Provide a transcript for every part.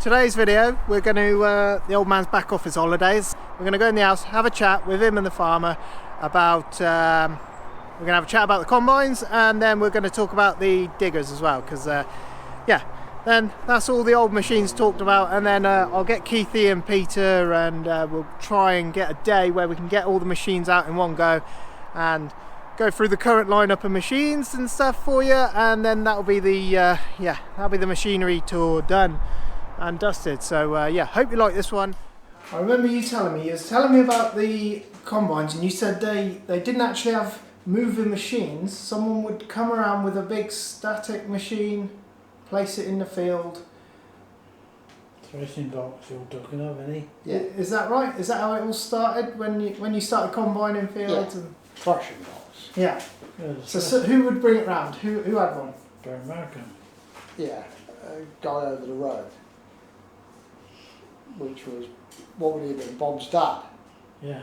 Today's video, we're going to, the old man's back off his holidays. We're going to go in the house, have a chat with him and the farmer about, we're going to have a chat about the combines, and then we're going to talk about the diggers as well, because yeah, then that's all the old machines talked about, and then I'll get Keithy and Peter, and we'll try and get a day where we can get all the machines out in one go and go through the current lineup of machines and stuff for you, and then that'll be the yeah, that'll be the machinery tour done and dusted. So yeah, hope you like this one. I remember you was telling me about the combines, and you said they didn't actually have moving machines. Someone would come around with a big static machine, place it in the field. Threshing box you're talking of, any? Yeah. Is that right? Is that how it all started when you started combining fields? Yeah. And Threshing box. yeah. Yeah, So who would bring it round? Who had one? Baron Markham. Yeah, a guy over the road, which was, what would he have been, Bob's dad. Yeah.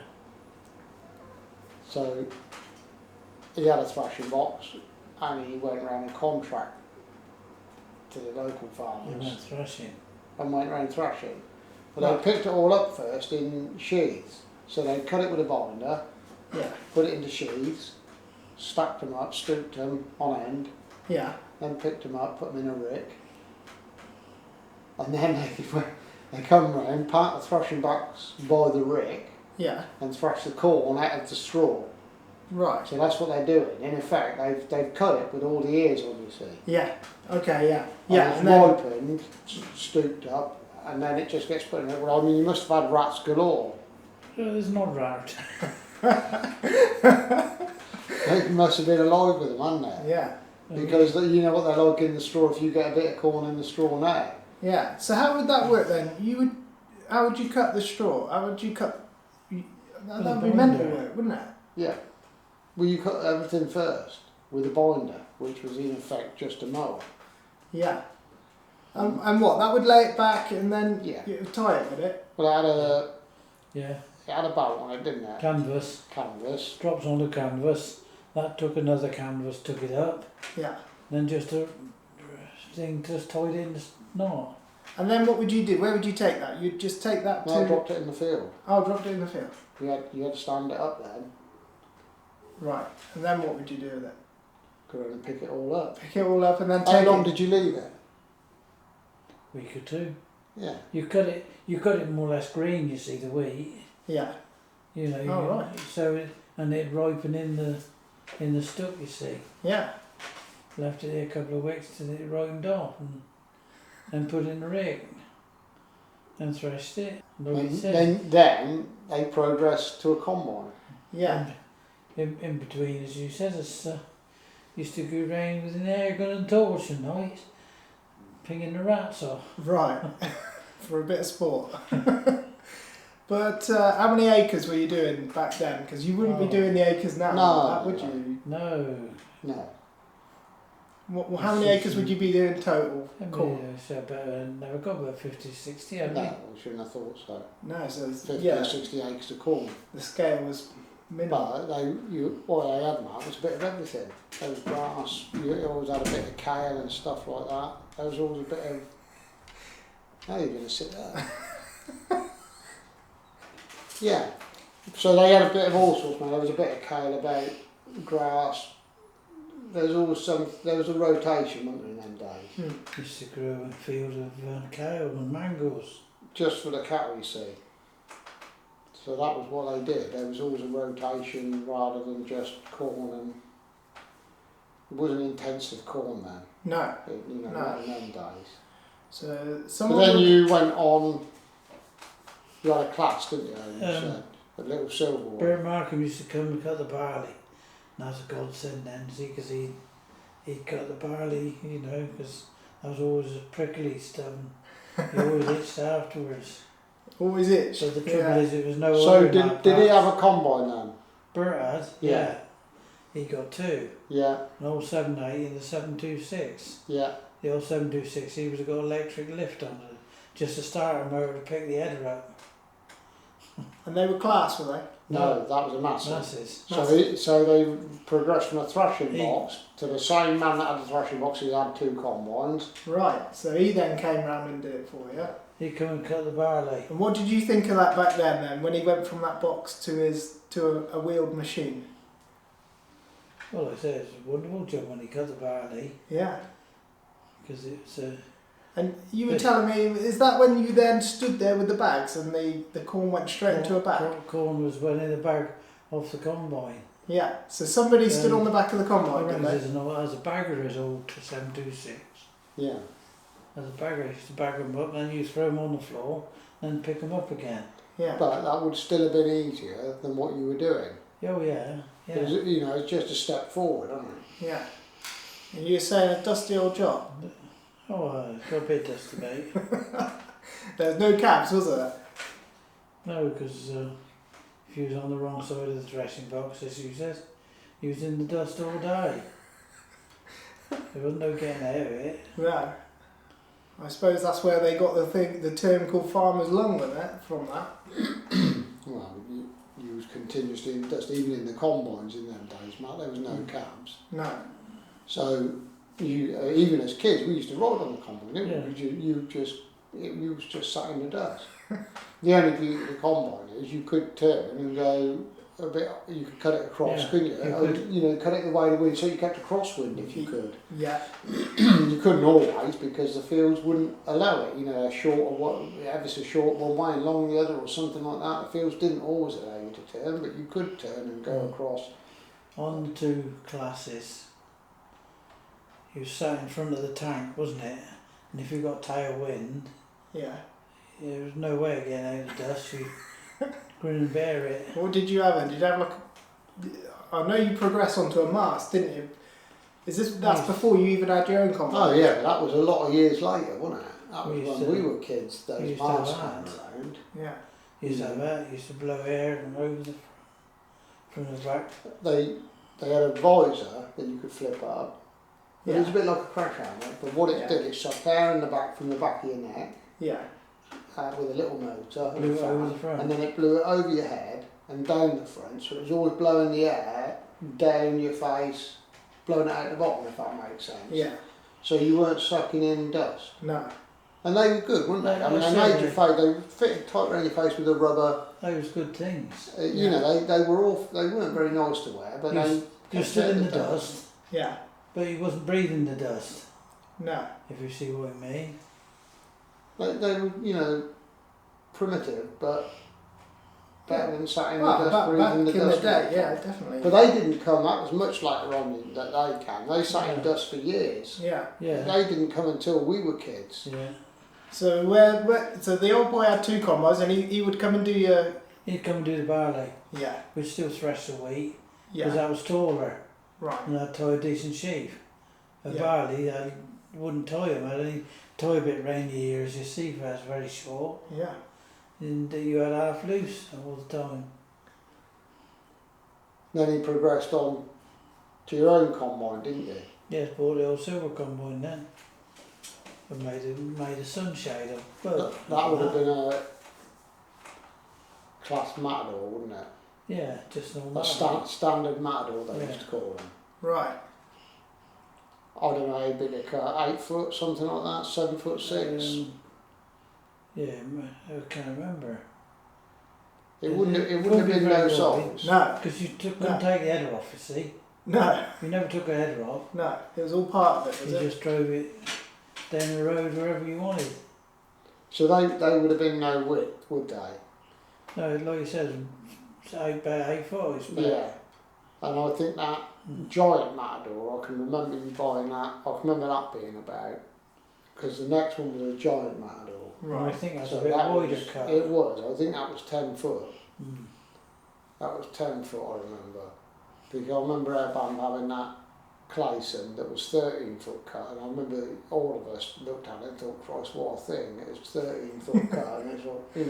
So he had a threshing box and he went around and contract to the local He farmers went threshing. and went around threshing. But Right. they picked it all up first in sheaths. So they cut it with a binder, Yeah. put it into sheaths, stacked them up, stooped them on end, Yeah. then picked them up, put them in a rick, and then they come round, park the threshing box by the rick, Yeah. and thresh the corn out of the straw. Right. So that's what they're doing. In effect, they've cut it with all the ears, obviously. Yeah. Okay. Yeah. And Yeah. it's And then, ripened, stooped up, and then it just gets put in it. Well, I mean, you must have had rats galore. Well, it's not right. They must have been alive with them, hadn't they? yeah. Because you know what they're like in the straw. If you get a bit of corn in the straw now, Yeah. So how would that work then? How would you cut the straw? How would you cut? That would be mental work, wouldn't it? yeah. Well, you cut everything first with a binder, which was in effect just a mower. Yeah. And what? That would lay it back and then Yeah. you would tie it with it. Well, Yeah. it had a bolt on it, didn't it? Canvas. Canvas. Drops on the canvas. That took another canvas, took it up. Yeah. Then just a thing just tied in the knot. And then what would you do? Where would you take that? You'd just take that No, I to. dropped it in the field. Oh, dropped it in the field. You had to stand it up then, Right. And then what would you do with it? go around and pick it all up. Pick it all up and then How take long it. did you leave it? Week or two. Yeah. You cut it more or less green, you see, the wheat. Yeah. You know, Oh, right. so it ripened in the stuck, you see. Yeah. Left it there a couple of weeks till it ripened off, and then put it in the rick and threshed it. Like you And said. then they progressed to a combine. Yeah. In between, as you said, us used to go round with an air gun and torch and night, pinging the rats off. Right. For a bit of sport. But how many acres were you doing back then? Because you wouldn't be Oh. doing the acres now, No, would no. you? No. No. How many acres would you be doing total? Cool. So never got about 50, 60, No, haven't we? I shouldn't have thought so. No, so it's, 50 yeah, or 60 acres of corn. the scale was minimal. But what they had, Mark, was a bit of everything. There was grass, you always had a bit of kale and stuff like that. There was always a bit of... How are you going to sit there? Yeah. So they had a bit of all sorts, man. There was a bit of kale about, grass. There was a rotation, wasn't there, in them days? Used to grow a field of kale and mangoes. Just for the cattle, you see. So that was what they did. There was always a rotation rather than just corn, and it wasn't intensive corn then. No. You know, No. not in them days. So But someone. then would- you went on. You had a class, didn't you? You Um, said, a little silver one. Bert Markham used to come and cut the barley. And that was a godsend then, see, because he'd cut the barley, you know, because that was always a prickly stuff. And he always itched afterwards. Always itch. So the trouble Yeah. is, it was no So other in that did he patch. have a combine then? Bert had, Yeah. yeah. He got two. Yeah, An old 7.8 and the 726. yeah. The old 726, he was got electric lift on it. Just a starter motor to pick the header up. And they were class, were they? No, that was a massive. Masses. So they progressed from a thrashing He- box to the same man that had the thrashing box. He had 2 combines. Right. So he then came round and did it for you. He come and cut the barley. And what did you think of that back then when he went from that box to a wheeled machine? Well, I said it's a wonderful job when he cut the barley Yeah. because it's And you were telling me, is that when you then stood there with the bags and the corn went straight into a bag? Corn was went in the bag off the combine. Yeah. So somebody stood on the back of the I combine, didn't remember they? as a bagger as old 726. Yeah. As a bagger, I used to bag them up, then you throw them on the floor, then pick them up again. Yeah. But that would still have been easier than what you were doing. Oh yeah, yeah. It was, it's just a step forward, isn't it? Yeah. And you were saying a dusty old job. Oh, it's got a bit dusty, mate. There was no cabs, was there? No, because if you was on the wrong side of the threshing box, as you said, you was in the dust all day. There wasn't no getting out of it. No. I suppose that's where they got the term called farmer's lung, wasn't it, from that? Well, you was continuously in dust, even in the combines in them days, Matt. There was no cabs. No. So you, even as kids, we used to ride on the combine. Didn't Yeah. we? You was just sat in the dust. The only beauty of the combine is you could turn and go a bit. You could cut it across, Yeah, couldn't you? you could. Cut it the way the wind, so you kept a crosswind if you could. Yeah. You couldn't always because the fields wouldn't allow it. They're short or what, ever so short one way and long the other, or something like that. The fields didn't always allow you to turn, but you could turn and go across. On the 2 classes, you sat in front of the tank, wasn't it? And if you got tailwind, Yeah. there was no way of getting out of the dust. You grin and bear it. What did you have then? Did you have like I know you progressed onto a mast, didn't you? That's before you even had your own combine? Oh yeah, but that was a lot of years later, wasn't it? That We was used when to- we were kids. we Those used to have masks that. came around. Yeah. Used to have that, used to blow air and over the from the back. They had a visor that you could flip up. It was a bit like a crash helmet, but what it Yeah. did is shot air in the back from the back of your neck Yeah. with a little motor and, Blew a it fan, over the front. and then it blew it over your head and down the front, so it was always blowing the air down your face, blowing it out the bottom, if that makes sense. Yeah. So you weren't sucking in dust. No. And they were good, weren't they? No, I mean, they certainly. made your face, they fitted tight around your face with a rubber. Those good things. You know, they weren't very nice to wear, but You they stood in the kept out dust, Yeah. but you wasn't breathing the dust, No. if you see what I mean. They were, primitive, but better than sat in the Well, dust back breathing the in the dust. day, yeah, definitely. But they didn't come, that was much later on that they came. They sat in Yeah. dust for years. Yeah. Yeah, They didn't come until we were kids. yeah. So so the old boy had 2 combines and he would come and do your He'd come and do the barley. yeah. We'd still thresh the wheat, because Yeah. I was taller Right. and I'd tie a decent sheaf. A Yeah. barley, I wouldn't tie him. I'd only tie a bit round the ears. Your sheaf was very short, Yeah. and you had half loose all the time. Then he progressed on to your own combine, didn't you? Yes, bought the old silver combine then. I made a sunshade of. That would have been a class matador, wouldn't it? Yeah, just normal. A standard matador, they Yeah. used to call them. Right. I don't know how big a car, 8 foot, something like that, 7'6". Yeah, I can't remember. It wouldn't have It been wouldn't be no very size. No. Because you couldn't No. take the header off, you see. No. You never took a header off. No. It was all part of it, was You it? just drove it down the road wherever you wanted. So they would have been no width, would they? No, like you said, it's about 8 foot. It's about, Yeah. And I think that giant matador, I can remember you buying that, I can remember that being about, because the next one was a giant matador. I think that's So a bit that wider was, cut. it was, I think that was 10 foot. Mm. That was 10 foot, I remember. Because I remember our band having that Clayson that was 13 foot cut, and I remember all of us looked at it and thought, Christ, what a thing, it was 13 foot cut, and it's like,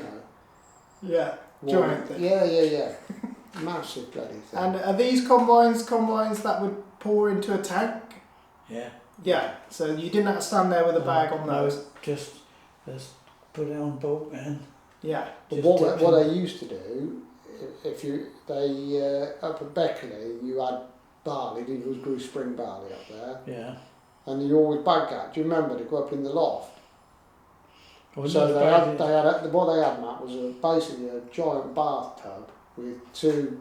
Yeah. Giant thing. Yeah. Massive bloody thing. And are these combines that would pour into a tank? Yeah. Yeah. So you didn't have to stand there with a bag on No, those. just put it on bulk and Yeah. But Just what dipping. they used to do, up at Beckley, you had barley, there was grew spring barley up there, Yeah. and you always bag that. Do you remember to go up in the loft? Well, So not they bad, had what they had, Matt, was basically a giant bathtub with two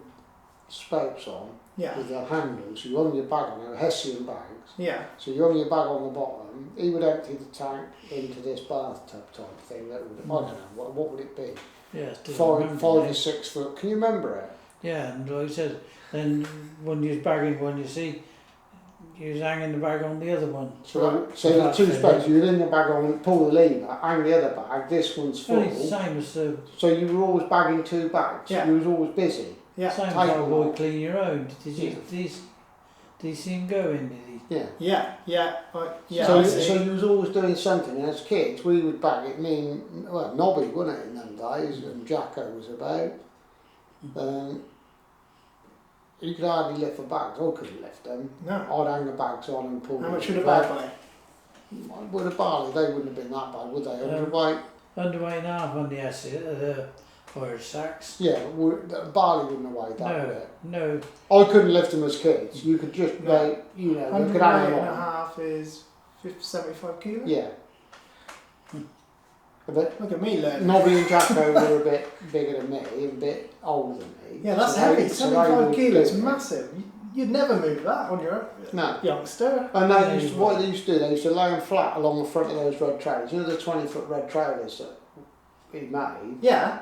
spouts on Yeah. with a handle. So you hung your bag on, they were Hessian bags. Yeah. So you hung your bag on the bottom. He would empty the tank into this bathtub type thing. That would, I don't know, what would it be? Yeah, still Five remember or it. 6 foot. Can you remember it? Yeah, and like I said, then when you're bagging one, you see, you're hanging the bag on the other one. So the two spouts, you would in the bag on, pull the lever, hang the other bag. This one's full. Only the same as the So you were always bagging 2 bags. Yeah. You was always busy. Yeah. same as Take how one boy off. clean your own. Did you? Yeah. Did he see him going? Did he? Yeah. Yeah. Yeah. Yeah. so, I see. so you was always doing something, and as kids we would bag it. Me and Nobby, wasn't it, in them days, and Jacko was about. You could hardly lift the bags. I couldn't lift them. No. I'd hang the bags on and pull How them much would a back. bag weigh? With a barley, they wouldn't have been that bad, would they? Underweight. Underweight and a half on the acid, Irish sacks. Yeah, the barley wouldn't have weighed that, would No, it? no. I couldn't lift them as kids. You could just, No. like, you know, you 100 could hang weight them and a on. half is 75 kilos? Yeah. But Look at me learning. Nobby and Jacko were a bit bigger than me, and a bit older than me. Yeah, that's So heavy. so they 75 would kilos, do it. massive. You'd never move that on your No. youngster. And Yeah, they used, you what would. they used to do, they used to lay them flat along the front of those red trailers. You know the 20-foot red trailers that he made? Yeah.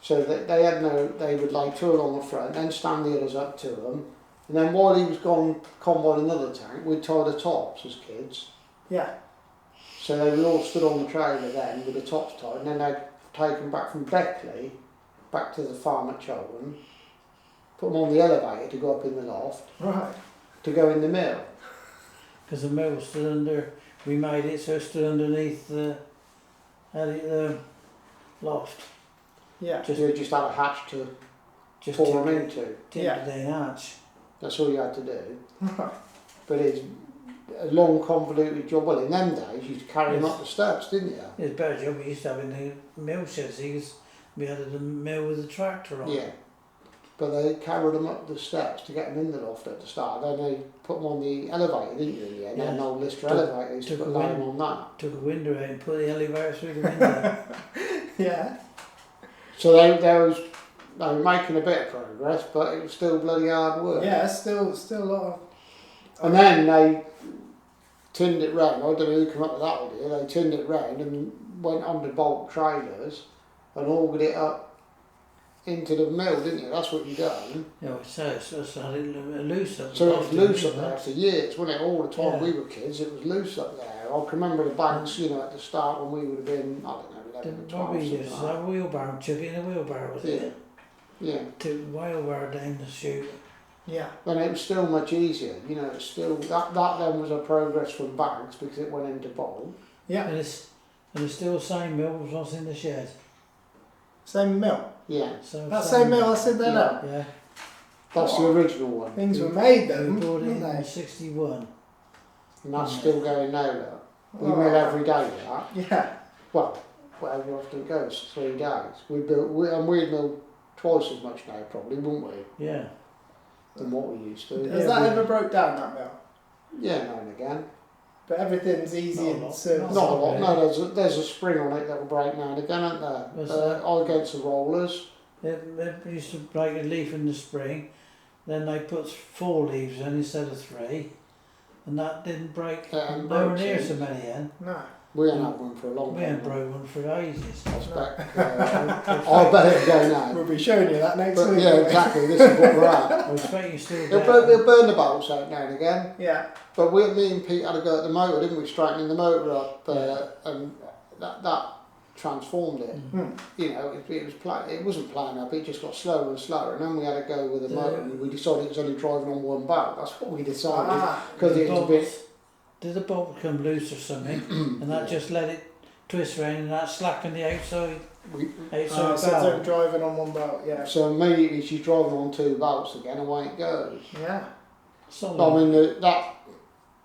So that they would lay 2 along the front, then stand the others up to them. And then while he was gone convoy another tank, we'd tie the tops as kids. Yeah. So they were all stood on the trailer then with the tops tied, and then they'd take them back from Beckley, back to the farm at Cheltenham, put them on the elevator to go up in the loft, Right. to go in the mill. Because the mill stood under, we made it so it stood underneath the loft. Yeah. You just had a hatch to Just pour them to into. Yeah. the arch. That's all you had to do. Right. But it's a long, convoluted job. Well, in them days, you used to carry them Yes. up the steps, didn't you? It was a better job we used to have in the mill sheds because we had the mill with the tractor on. Yeah. But they carried them up the steps to get them in the loft at the start. Then they put them on the elevator, didn't you? In the end, Yeah. an old Lister Took- elevator. They used to took put a them win- on that. Took a window out and put the elevator through the window. Yeah. So they were making a bit of progress, but it was still bloody hard work. Yeah, still a lot of. And then they tinned it round. I don't know who came up with that idea. They tinned it round and went on the bulk trailers and augured it up into the mill, didn't you? That's what you done. You know, so had it loose up. So the it was bottom, loose up didn't there it? for years, wasn't it? All the time Yeah. we were kids, it was loose up there. I can remember the bags, you know, at the start when we would have been, I don't know, 11 or 12. Bobby something used to like have a wheelbarrow, chuck it in a wheelbarrow with it. that. Yeah. Took the wheelbarrow down the chute. Yeah. And it was still much easier, you know, it's still, that then was a progress from bags because it went into bulk. Yeah. And it's still the same mill as what's in the shed. Same mill. Yeah, So That same mill that's in there Yeah. now. Yeah. that's the original one. Things were made We then, bought it weren't in they? '61. And that's still going now, look. We Oh. mill every day with that. Yeah. Well, whatever often it goes, 3 days. We'd mill twice as much now probably, wouldn't we, Yeah. than what we used to. Has Yeah, that we- ever broke down, that mill? Yeah, now and again. But everything's easy Not a and lot. serviceable. Not a lot, really. no, there's a spring on it that will break now and again, aren't there? What's that? Against the rollers. They used to break a leaf in the spring, then they put 4 leaves in instead of 3, and that didn't break And nowhere broke near since. so many in. No. We ain't had one for a long We time. hadn't broke one for ages. I expect, I bet it'll go now. We'll be showing you that next But week. yeah, won't we? exactly, this is what we're at. I expect you still They'll burn the bolts out now and again. Yeah. But me and Pete had to go at the motor, didn't we? Straightening the motor up, and that transformed it. Mm. You know, it wasn't playing up. It just got slower and slower, and then we had to go with the motor. And we decided it was only driving on one bolt. That's what we decided Ah. because it was a bit. Did the bolt come loose or something, and that just let it twist around, and that slackened the outside We, So it's valve. only driving on one belt, yeah. so immediately she's driving on 2 bolts again, and away it goes. Yeah. Solid. I mean, that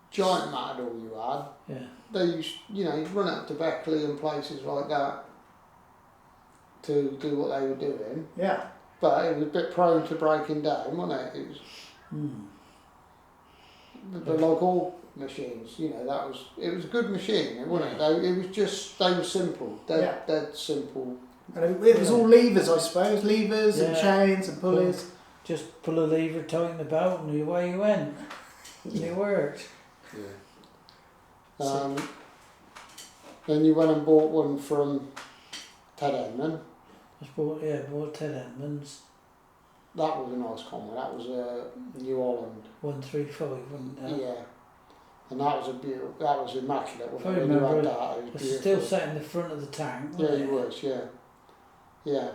giant Matador you had, Yeah. they used, you know, you'd run up to Beckley and places like that. to do what they were doing, Yeah. but it was a bit prone to breaking down, wasn't it? It was but like all machines, you know, it was a good machine, wasn't it? It was just, they were simple, dead simple. And it was all levers, I suppose, levers and chains and pulleys. Just pull a lever, tighten the belt, and away you went. And it worked. Yeah. Then you went and bought one from Ted Edmund. Bought Ted Edmonds. That was a nice Conway. That was a New Holland. 135, wasn't it? Yeah. And that was that was immaculate. If I When you remember, had that, it was beautiful. still sat in the front of the tank. Yeah, wasn't it it was. Yeah. Yeah.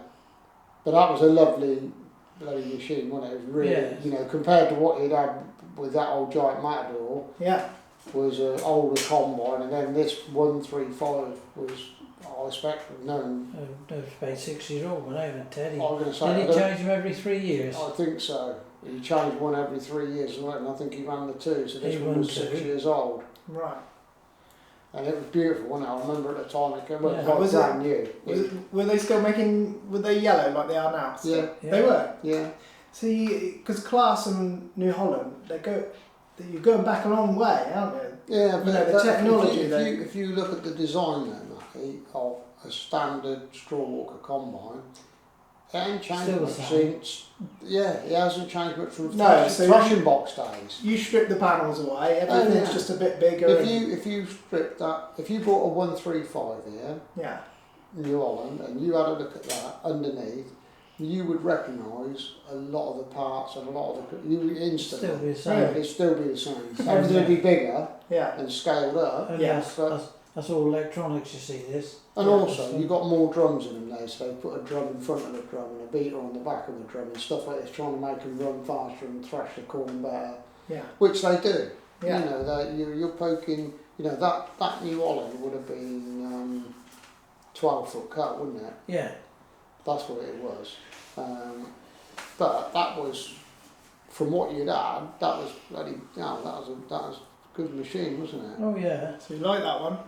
But that was a lovely bloody machine, wasn't it? It was really, you know, compared to what he'd had with that old giant Matador. Yeah. Was an older combine, and then this 135 was, I expect, known. That was about 6 years old when I went Teddy. I was going to say, Did he change them every 3 years? I think so. He changed one every 3 years, and I think he ran the two, so this He one ran was 6 two. years old. Right. And it was beautiful, wasn't it? I remember at the time it came Yeah. like Was brand new. Were they still were they yellow like they are now? Yeah. They were? Yeah. See, because Class and New Holland, you're going back a long way, aren't you? Yeah, but You know, the technology if you look at the design then, Matty, of a standard straw walker combine, it ain't changed Still the much same. since. Yeah, it hasn't changed much from No, so thrashing box days. You strip the panels away, everything's yeah. just a bit bigger. If you strip that, if you bought a 135 here, Yeah. New Holland, and you had a look at that underneath, you would recognise a lot of the parts and a lot of the. You would instantly. Still be the same. It'd still be the same. Everything would be bigger Yeah. and scaled up. And Yeah, that's all electronics, you see this. And Yeah, also, you've got more drums in them now, so they put a drum in front of the drum and a beater on the back of the drum and stuff like this, trying to make them run faster and thrash the corn better, Yeah. which they do. Yeah. You know, you're poking, you know, that New Holland would have been 12-foot cut, wouldn't it? Yeah. That's what it was. But that was, from what you'd had, that was bloody, that was a good machine, wasn't it? Oh yeah. So you like that one?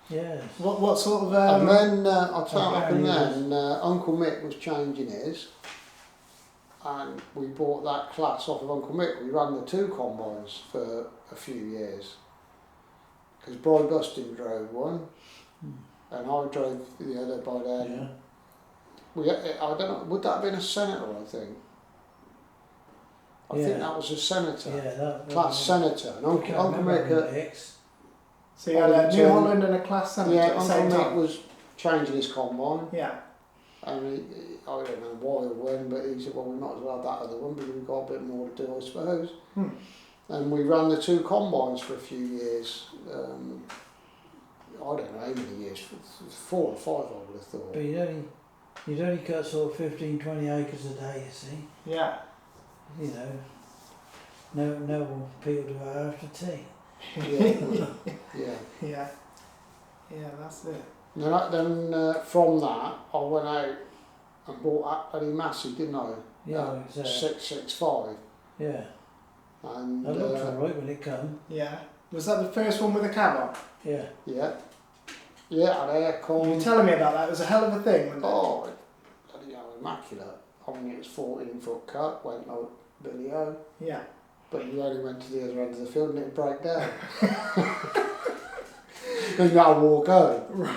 Yes. What sort of And then, I'll tell you, Okay, and yes. then Uncle Mick was changing his, and we bought that Class off of Uncle Mick. We ran the two combines for a few years, because Brian Bustin drove one, and I drove the other by then. Yeah. I don't know, would that have been a Senator, I think? I think Yeah. that was a Senator. Yeah, that Class Senator. And Uncle Mick, So you had a New Holland and a Class Senator yeah, at the same Uncle Mick time? was changing his combine. Yeah. And I don't know why or when, but he said, well, we might as well have that other one because we've got a bit more to do, I suppose. And we ran the two combines for a few years. I don't know how many years, 4 or 5 I would have thought. But you'd only cut sort of 15, 20 acres a day, you see. Yeah. You know, no people do it after tea. Yeah. Yeah. Yeah, that's it. Then from that, I went out and bought Eddie Massey, didn't I? Yeah, exactly. 665. Yeah. And That looked alright when it come. Yeah. Was that the first one with a cab on? Yeah. yeah, and aircon. You were telling me about that. It was a hell of a thing, wasn't it? Oh, bloody hell, immaculate. I mean, it was 14-foot cut, went like Billy O. Yeah. But you only went to the other end of the field and it'd break down. Then you got to walk home.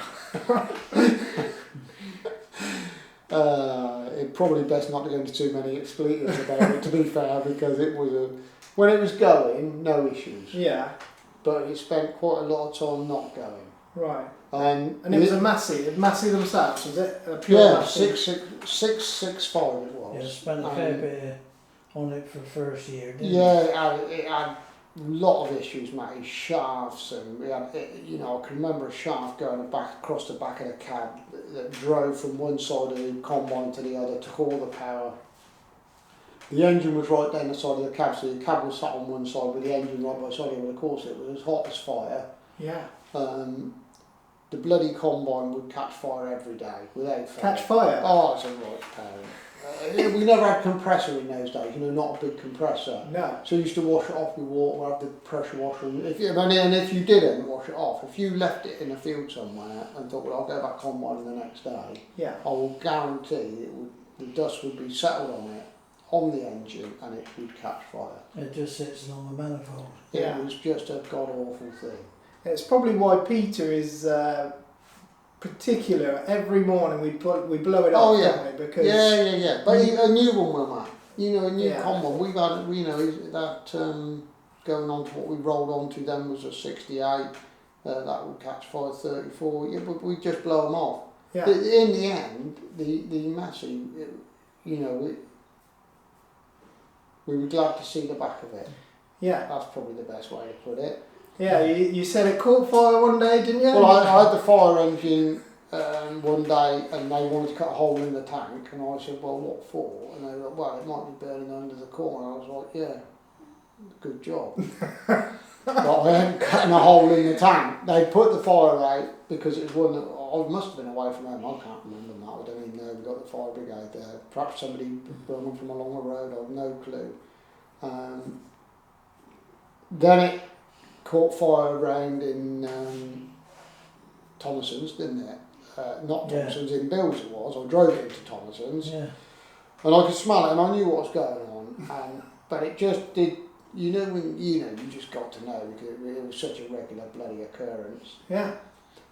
It's probably best not to go into too many expletives about it, to be fair, because it was when it was going, no issues. Yeah. But it spent quite a lot of time not going. Right. And it was a Massey. Massey themselves, was it? A pure yeah, Massey? 665 it was. Yeah, spent a fair bit on it for the first year, didn't Yeah, it had a lot of issues, mate. Shafts, and we had, you know, I can remember a shaft going back across the back of the cab that drove from one side of the combine to the other, took all the power. The engine was right down the side of the cab, so the cab was sat on one side with the engine right by the side of it. Of course, it was as hot as fire. Yeah. the bloody combine would catch fire every day without fail. Catch fire? Oh, it's a right pain. We never had compressor in those days, not a big compressor. No. So you used to wash it off with water, have the pressure washer, and if you didn't wash it off, if you left it in a field somewhere and thought, well, I'll go back combine the next day, Yeah. I will guarantee the dust would be settled on it, on the engine, and it would catch fire. It just sits along the manifold. Yeah. It was just a god awful thing. It's probably why Peter is particular. Every morning we blow it Oh, off, yeah. don't we? Because Yeah. But a new one will, mate. A new Yeah. common. We've had, that going on to what we rolled on to then was a 68. That would catch fire 34. Yeah, but we just blow them off. yeah. But in the end, the Massey, we were glad to see the back of it. Yeah. That's probably the best way to put it. Yeah, you said it caught fire one day, didn't you? Well, I had the fire engine one day and they wanted to cut a hole in the tank, and I said, well, what for? And they were like, well, it might be burning under the core. And I was like, yeah, good job. But I hadn't cutting a hole in the tank. They put the fire out because it was one that I must have been away from home. I can't remember now. I don't even know we got the fire brigade there. Perhaps somebody brought them from along the road. I've no clue. Then it caught fire around in Thomason's, didn't it? Not Thomason's, in Bill's it was. I drove it into Thomason's, Yeah. and I could smell it, and I knew what was going on. But it just did. When you just got to know because it was such a regular bloody occurrence. Yeah.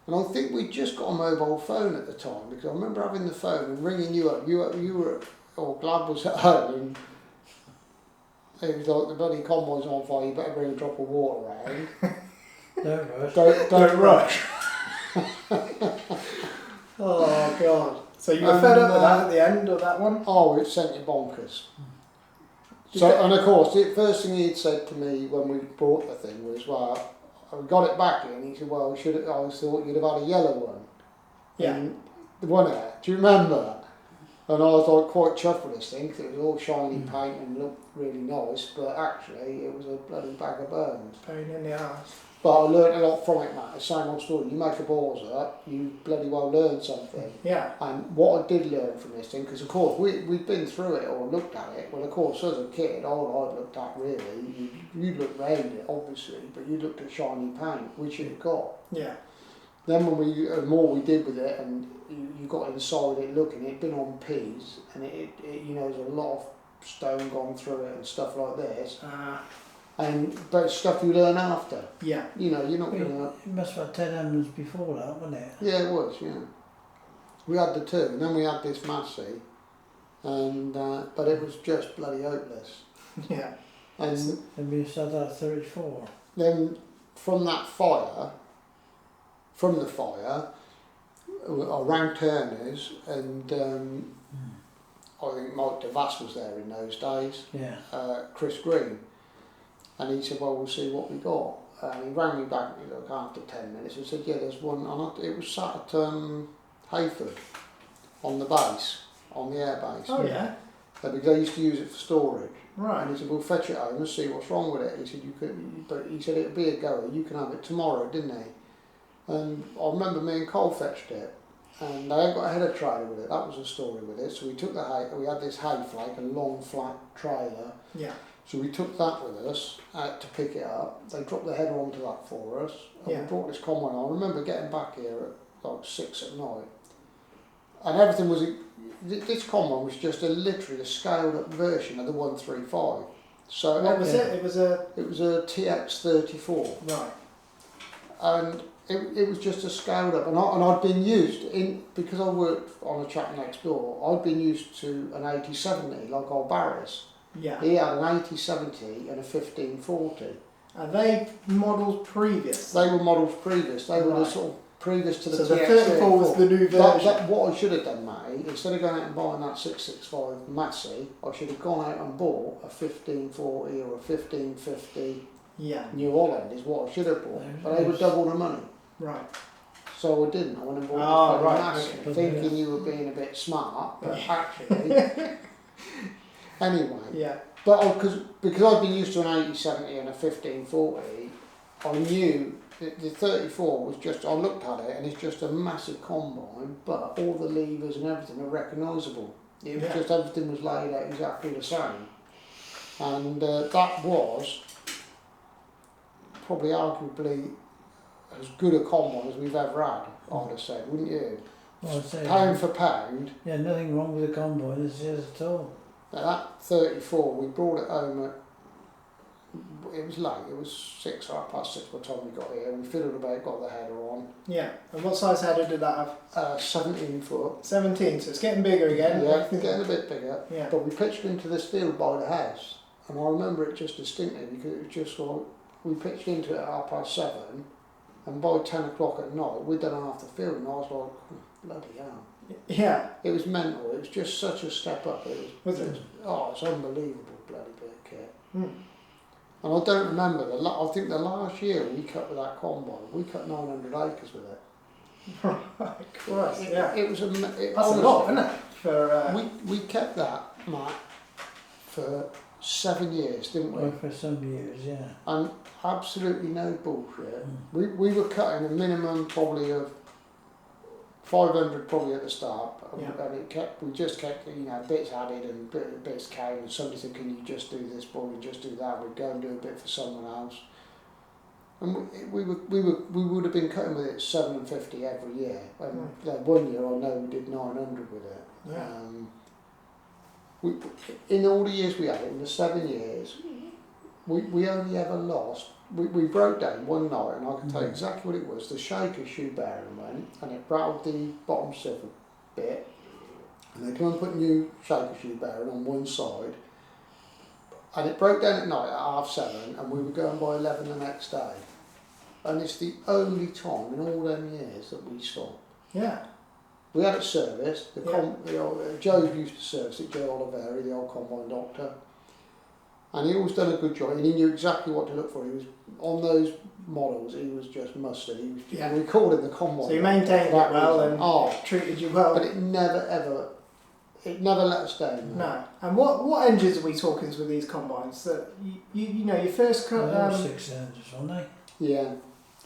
And I think we'd just got a mobile phone at the time, because I remember having the phone and ringing you up. You were, Glad was at home, and it was like, the bloody combine's on fire, you better bring a drop of water around. Don't rush. Don't rush. Oh God. So you were fed up with that at the end of that one? Oh, it sent you bonkers. Did So, that- and of course, the first thing he'd said to me when we brought the thing was, well, I got it back in. He said, well, I thought you'd have had a yellow one. Yeah. And the one there, do you remember? And I was like quite chuffed with this thing, 'cause it was all shiny paint and looked really nice, but actually it was a bloody bag of bones. Pain in the arse. But I learned a lot from it, Matt. The same old story. You make a balls up, you bloody well learn something. Yeah. And what I did learn from this thing, because of course we'd been through it or looked at it. Well, of course, as a kid, all I'd looked at really, you'd looked round it, obviously, but you looked at shiny paint, which it got. Yeah. Then the more we did with it, and you got inside it looking, it'd been on P's, and it there's a lot of stone gone through it and stuff like this. But it's stuff you learn after. Yeah. You're not gonna. It must have had 10 emblems before that, wasn't it? Yeah, it was. Yeah. We had the two, and then we had this Massey, and but it was just bloody hopeless. Yeah. And And we said that 34. then from the fire, I rang Turner's, and I think Mike DeVas was there in those days. Yeah. Chris Green, and he said, well, we'll see what we got. And he rang me back after 10 minutes and said, yeah, there's one, and it was sat at Hayford on the base, on the air base. Oh yeah. Because they used to use it for storage. Right. And he said, we'll fetch it home and see what's wrong with it. He said, but he said it'll be a goer, you can have it tomorrow, didn't he? And I remember me and Cole fetched it, and they had got a header trailer with it. That was the story with it. So we took the hay, we had this hay flake, a long flat trailer. Yeah. So we took that with us to pick it up. They dropped the header onto that for us, and Yeah. we brought this combine on. I remember getting back here at like 6 at night, and everything was. This combine was just literally a scaled up version of the 135. So What was it? It was a It was a TX34, right. and it was just a scaled up. And I'd been used because I worked on a chap next door. I'd been used to an 8070 like old Barris. Yeah. He had an 8070 and a 1540. Are they models previous? They were models previous. They were the Right. sort of previous to the So the TX34. 34 was the new version. What I should have done, mate, instead of going out and buying that 665 Massey, I should have gone out and bought a 1540 or a 1550 Yeah. New Holland is what I should have bought. But they were Yes. double the money. Right. So I didn't. I went and bought Oh, this right, Massey, okay. thinking you were being a bit smart, but actually... Anyway, Yeah. but because I've been used to an 8070 and a 1540, I knew the 34 was just, I looked at it and it's just a massive combine, but all the levers and everything are recognisable. It was Yeah. just everything was laid out exactly the same. And that was probably arguably as good a combine as we've ever had, I'd have said, wouldn't you? Well, I'd say, Pound for pound. yeah, nothing wrong with the combine this year at all. Now that 34, we brought it home at, it was late, it was 6 or 6:30 by the time we got here. We fiddled about, got the header on. Yeah. And what size header did that have? 17 foot. 17, so it's getting bigger again. Yeah, getting a bit bigger. Yeah. But we pitched into this field by the house, and I remember it just distinctly because it was just like, we pitched into it at 7:30, and by 10 o'clock at night, we'd done half the field, and I was like, bloody hell. Yeah. It was mental, it was just such a step up. Was it? Oh, it's unbelievable, bloody bit of kit. Hmm. And I don't remember, I think the last year we cut with that combine, we cut 900 acres with it. Right, Christ, yeah. It was That's a lot, isn't it? For, we kept that, Matt, for 7 years, didn't we? Well, for some years, yeah. And absolutely no bullshit. Mm. We were cutting a minimum probably of 500 probably at the start, Yeah. and we just kept, bits added and bits came, and somebody said, can you just do this, boy, and just do that, we'd go and do a bit for someone else. And we would have been cutting with it 750 every year, and then 1 year I know we did 900 with it. Yeah. In all the years we had it, in the 7 years, we only ever lost. We broke down one night, and I can tell you exactly what it was. The shaker shoe bearing went, and it rattled the bottom sieve a bit. And they come and put new shaker shoe bearing on one side, and it broke down at night at 7:30, and we were going by 11 the next day. And it's the only time in all them years that we stopped. yeah. We had it serviced. Joe used to service it, Joe Oliveri, the old combine doctor. And he always done a good job, and he knew exactly what to look for. He was on those models. He was just mustard. Yeah. We called him the combine. So you maintained it well and but treated you well. it never let us down. No. And what engines are we talking with these combines? That your first Well, they were cut. 6 cylinders, weren't they?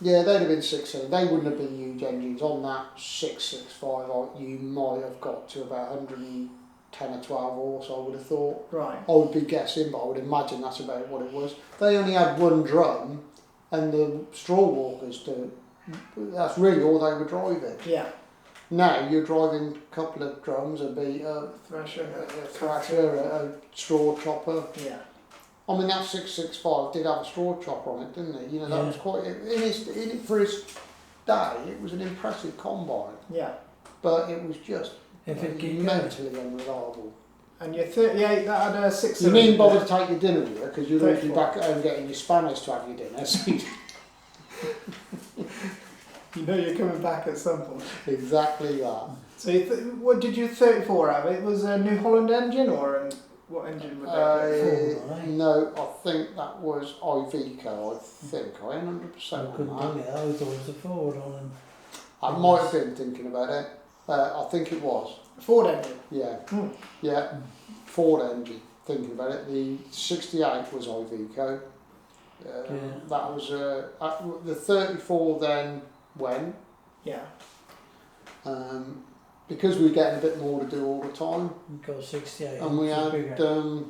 Yeah, they'd have been 6. They wouldn't have been huge engines. On that 665, you might have got to about 110 or 12 horse, I would have thought. Right. I would be guessing, but I would imagine that's about what it was. They only had one drum, and the straw walkers that's really all they were driving. Yeah. Now you're driving a couple of drums, a beater, Thresher. a thrasher, a straw chopper. Yeah. I mean, that 665 did have a straw chopper on it, didn't it? That was quite, for its day, it was an impressive combine, Yeah. but it was just If it keep mentally unreliable. And your 38, that had a 6 You mean bother to take your dinner with you, because you'd always be 34. back at home getting your Spanish to have your dinner. So You know you're coming back at some point. exactly that. So what did your 34 have? It was a New Holland engine or what engine would that be? Ford, right? No, I think that was Iveco, I think. I ain't 100% I couldn't on tell that. you. I thought it was a Ford on them. I might have been thinking about it. I think it was. Ford engine. Yeah. Hmm. Yeah. Ford engine. Thinking about it. The 68 was Iveco. That was the 34 then went. Yeah. Because we were getting a bit more to do all the time. We got 68. And we which is had bigger.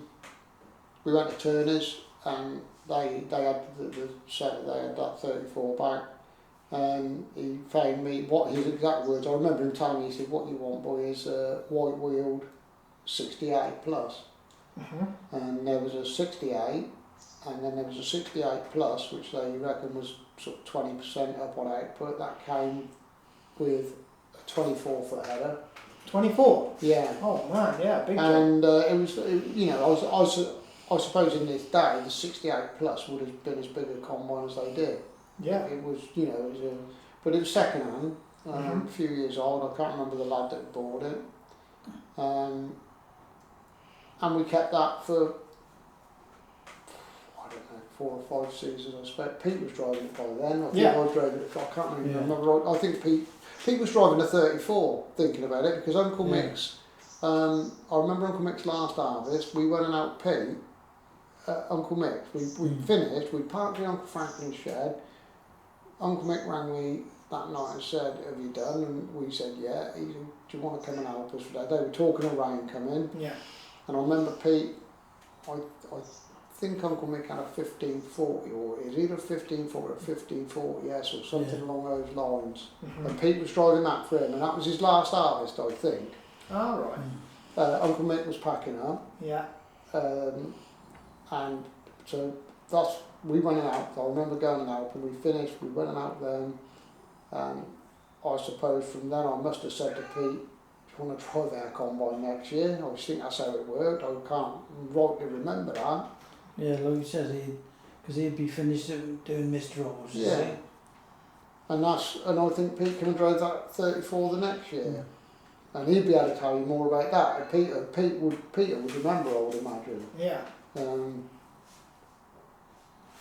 we went to Turner's, and they had the set, they had that 34 back. He found me, what his exact words, I remember him telling me, he said, what you want, boy, is a white wheeled 68 plus. Mm-hmm. And there was a 68, and then there was a 68 plus, which they reckon was sort of 20% up on output. That came with a 24 foot header. 24? Yeah. Oh man, yeah, big job. And I suppose in this day, the 68 plus would have been as big a combine as they did. Yeah. It was, but it was second hand, Mhm. a few years old. I can't remember the lad that bought it. And we kept that for, I don't know, 4 or 5 seasons, I suppose. Pete was driving it by then. I think Yeah. I drove it, I can't Yeah. remember. I think Pete was driving a 34, thinking about it, because Uncle Yeah. Mick's, I remember Uncle Mick's last harvest, we went and out Pete, Uncle Mick's, we finished, we parked in Uncle Franklin's shed, Uncle Mick rang me that night and said, "Have you done?" And we said, "Yeah." He said, "Do you want to come and help us for that?" They were talking of rain coming. Yeah. And I remember Pete, I think Uncle Mick had a 1540, or it was either a 1540 or a 1540S or something Yeah. along those lines. Mm-hmm. And Pete was driving that for him, and that was his last harvest, I think. All right. Uncle Mick was packing up, Yeah. and so we went out. I remember going out, and we finished. We went out then, and I suppose from then I must have said to Pete, "Do you want to drive our combine next year?" I think that's how it worked. I can't rightly remember that. Yeah, like you said, because he'd be finished doing Mistrals. Yeah. And I think Pete came and drove that 34 the next year. And he'd be able to tell you more about that. And Peter would remember, I would imagine. Yeah.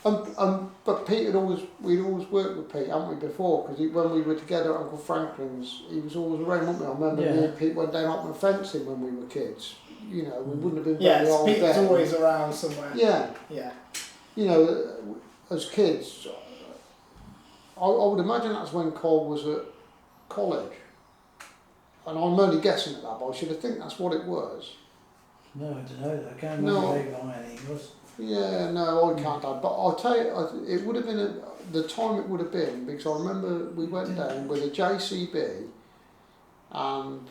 But we'd always worked with Pete, hadn't we, before? Because when we were together at Uncle Franklin's, he was always around, wasn't we? I remember me and Pete went down Ottman fencing when we were kids. You know, we wouldn't have been very old Peter's then. always around somewhere. Yeah. Yeah. You know, as kids, I would imagine that's when Cole was at college. And I'm only guessing at that, but I should have think that's what it was. No, I don't know. I can't remember how long it was. Yeah, no, I can't. But I'll tell you, it would have been the time it would have been, because I remember we went down with a JCB and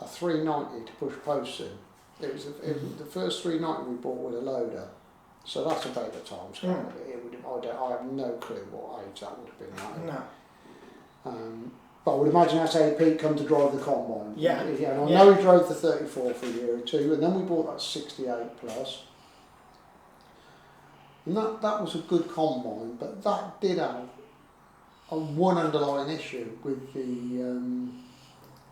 a 390 to push posts in. It was the first 390 we bought with a loader. So that's about the time scale. I have no clue what age that would have been like. No. But I would imagine that's how Pete come to drive the combine. Yeah. And I know he drove the 34 for a year or two, and then we bought that 68 plus. And that was a good combine, but that did have one underlying issue with the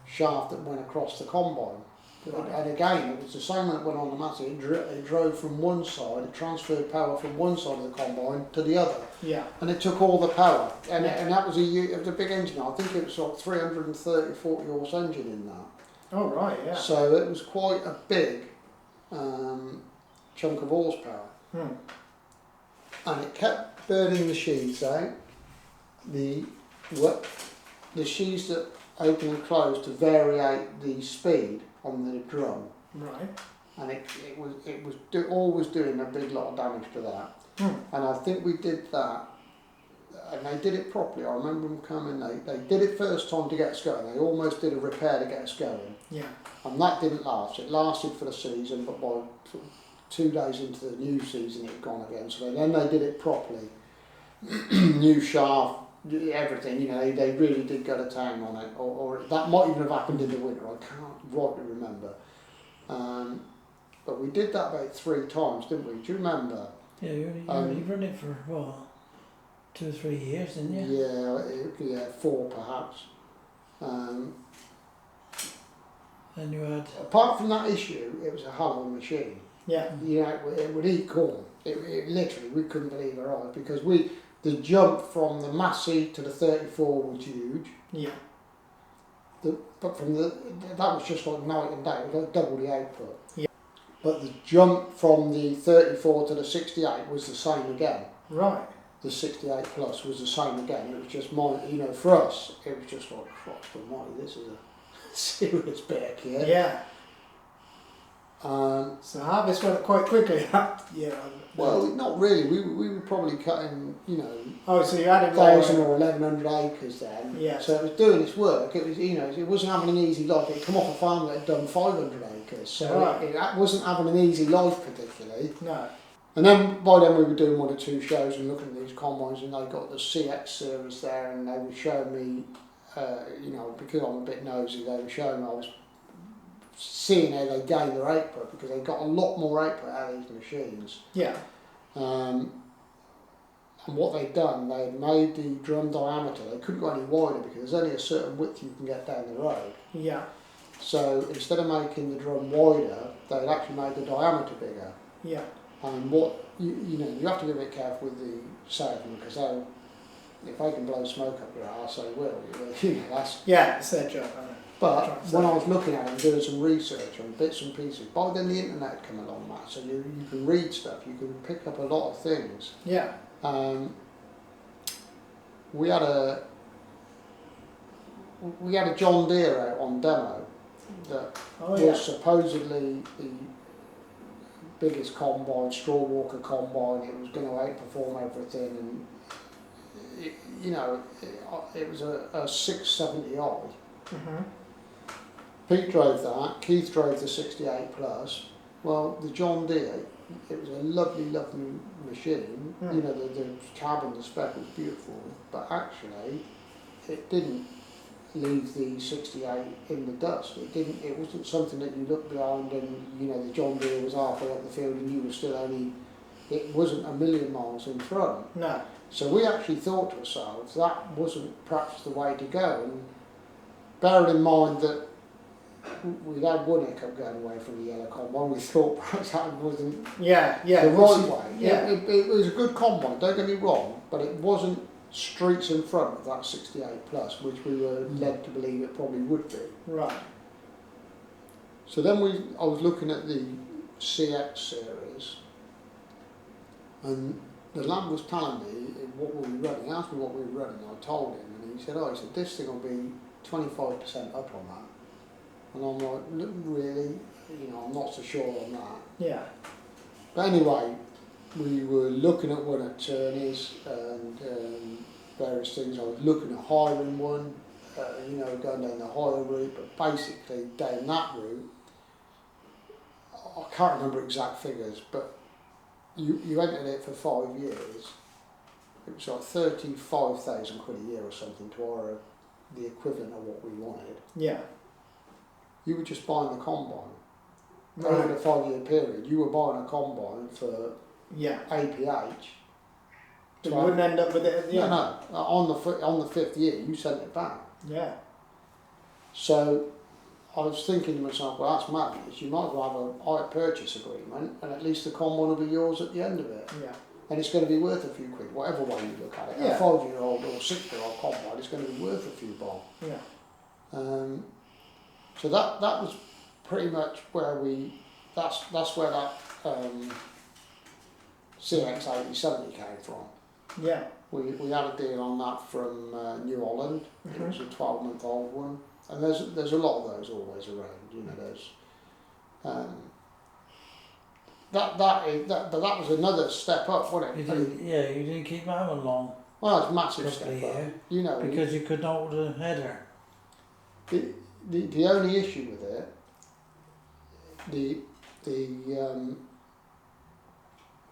shaft that went across the combine. Right. And again, it was the same when it went on the Massey. It drove from one side, it transferred power from one side of the combine to the other. Yeah. And it took all the power. And that was it was a big engine. I think it was like 330, 40 horse engine in that. Oh, right, yeah. So it was quite a big chunk of horsepower. And it kept burning the sheaths out. The sheaths that open and close to variate the speed on the drum. Right. And it was always doing a big lot of damage to that. And I think we did that, and they did it properly. I remember them coming, they did it first time to get us going. They almost did a repair to get us going. Yeah. And that didn't last. It lasted for the season, but by 2 days into the new season it had gone again. So then they did it properly. New shaft, everything, you know, they really did go to town on it. Or that might even have happened in the winter, I can't rightly remember. But we did that about 3 times, didn't we? Do you remember? Yeah, you only run it for, what, 2 or 3 years, didn't you? Yeah, 4 perhaps. And you had... Apart from that issue, it was a hell of a machine. Yeah. You know, it would eat corn. It literally, we couldn't believe our eyes, because the jump from the Massey to the 34 was huge. Yeah. But that was just like night and day. It was like double the output. Yeah. But the jump from the 34 to the 68 was the same again. Right. The 68 plus was the same again. It was just for us, it was just like, Christ almighty, this is a serious bit of kit. Yeah. So harvest went quite quickly that year. Well, not really. We were probably cutting, Oh, so you had 1,000 or 1,100 acres then. Yeah. So it was doing its work. It was, it wasn't having an easy life. It come off a farm that had done 500 acres. So Right. it wasn't having an easy life particularly. No. And then by then we were doing 1 or 2 shows and looking at these combines, and they got the CX series there, and they were showing me, because I'm a bit nosy, they were showing me, I was seeing how they gain their output, because they got a lot more output out of these machines. Yeah. And what they'd done, they had made the drum diameter, they couldn't go any wider because there's only a certain width you can get down the road. Yeah. So instead of making the drum wider, they'd actually made the diameter bigger. Yeah. And what you have to be a bit careful with the salesmen, because if they can blow smoke up your arse, they will. That's. Yeah, it's their job, isn't it? But when I was looking at it and doing some research on bits and pieces, by then the internet had come along, Matt, so you can read stuff, you can pick up a lot of things. Yeah. we had a John Deere out on demo that was supposedly the biggest combine, straw walker combine. It was going to outperform everything, and it was a 670 odd. Pete drove that. Keith drove the 68 plus. Well, the John Deere, it was a lovely machine. You know, the cabin, the spec was beautiful, but actually, it didn't leave the 68 in the dust. It wasn't something that you looked behind and, you know, the John Deere was halfway up the field and you were still it wasn't a million miles in front. No. So we actually thought to ourselves that wasn't perhaps the way to go, and bearing in mind that we'd had one hiccup going away from the yellow combine, we thought perhaps that wasn't the right way. Yeah. It was a good combine, don't get me wrong, but it wasn't streets in front of that 68 plus, which we were led to believe it probably would be. Right. So then I was looking at the CX series, and the lad was telling me what we were running. He asked me what we were running, and I told him, and he said, this thing will be 25% up on that. And I'm like, really? You know, I'm not so sure on that. Yeah. But anyway, we were looking at one at Turney's and various things. I was looking at hiring one, going down the hire route, but basically down that route, I can't remember exact figures, but you entered it for 5 years. It was like 35,000 quid a year or something to hire the equivalent of what we wanted. Yeah. You were just buying the combine. Right. Over the 5 year period, you were buying a combine for APH. But you wouldn't end up with it at the end? No. On the 5th year, you sent it back. Yeah. So I was thinking to myself, well, that's madness. You might as well have a hire purchase agreement, and at least the combine will be yours at the end of it. Yeah. And it's going to be worth a few quid, whatever way you look at it. Yeah. A 5-year-old or 6-year-old combine is going to be worth a few bob. Yeah. So that was pretty much where that's where that CX8070 came from. Yeah. We had a deal on that from New Holland. It was a 12-month-old one, and there's a lot of those always around. You know, there's but that was another step up, wasn't it? You didn't keep that one long. Well, it's a massive Couple of step up. years. You know, Because you couldn't hold a header. The only issue with it,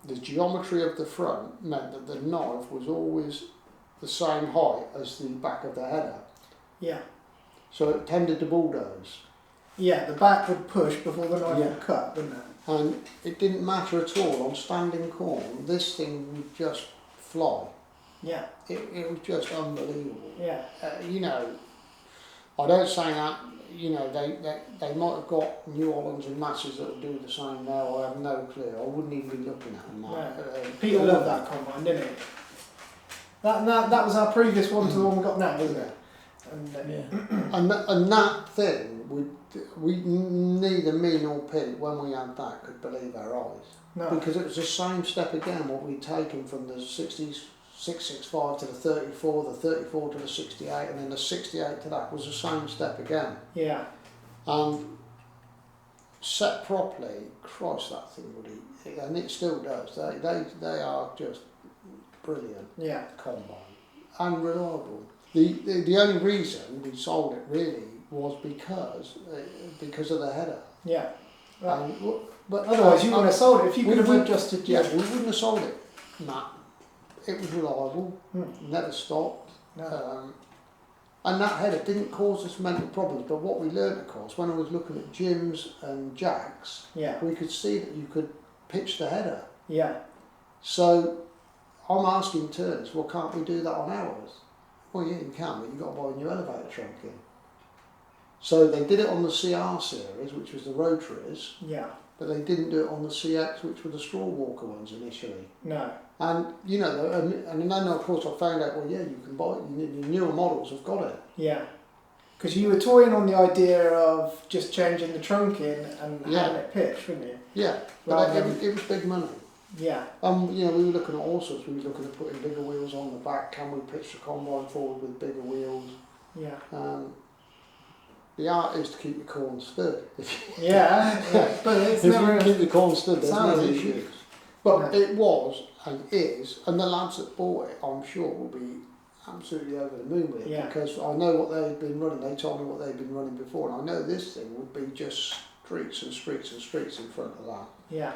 the geometry of the front meant that the knife was always the same height as the back of the header. Yeah. So it tended to bulldoze. Yeah, the back would push before the knife Yeah. would cut, wouldn't it? And it didn't matter at all. On standing corn, this thing would just fly. Yeah. It was just unbelievable. Yeah. You know, I don't say that, you know, they might have got New Hollands and Masses that will do the same now. I have no clue. I wouldn't even be looking at them. No. Peter loved that combine, didn't he? That was our previous one to the one we got now, wasn't it? And, And that thing, we neither me nor Pete, when we had that, could believe our eyes. no. Because it was the same step again, what we'd taken from the 665 to the 34 to the 68, and then the 68 to that was the same step again. Yeah. And set properly, Christ, that thing would eat, and it still does. They are just brilliant. Yeah. Combine and reliable. The only reason we sold it really was because of the header. Yeah. Right. But Otherwise, you wouldn't have sold it if you could have we- adjusted. Yeah, we wouldn't have sold it. Nah, it was reliable. Never stopped. No. And that header didn't cause us mental problems. But what we learned, of course, when I was looking at Jim's and Jack's, Yeah. we could see that you could pitch the header. Yeah. So I'm asking Turners, well, can't we do that on ours? Well, yeah, you can, but you've got to buy a new elevator trunk in. So they did it on the CR series, which was the rotaries, Yeah. but they didn't do it on the CX, which were the straw walker ones initially. No. And And, you know, and then of course I found out, well, yeah, you can buy it, your newer models have got it. yeah. Because you were toying on the idea of just changing the trunk in and Yeah. having it pitched, weren't you? Yeah, but Rather it was big money. Yeah. You know, we were looking at all sorts. We were looking at putting bigger wheels on the back. Can we pitch the combine forward with bigger wheels? Yeah. The art is to keep your corn stood. Yeah. But it's If never. you keep your corn stood, there's no Sounds issues. But No. it was and is, and the lads that bought it, I'm sure, will be absolutely over the moon with it Yeah. because I know what they've been running. They told me what they've been running before, and I know this thing would be just streets and streets and streets in front of that. Yeah.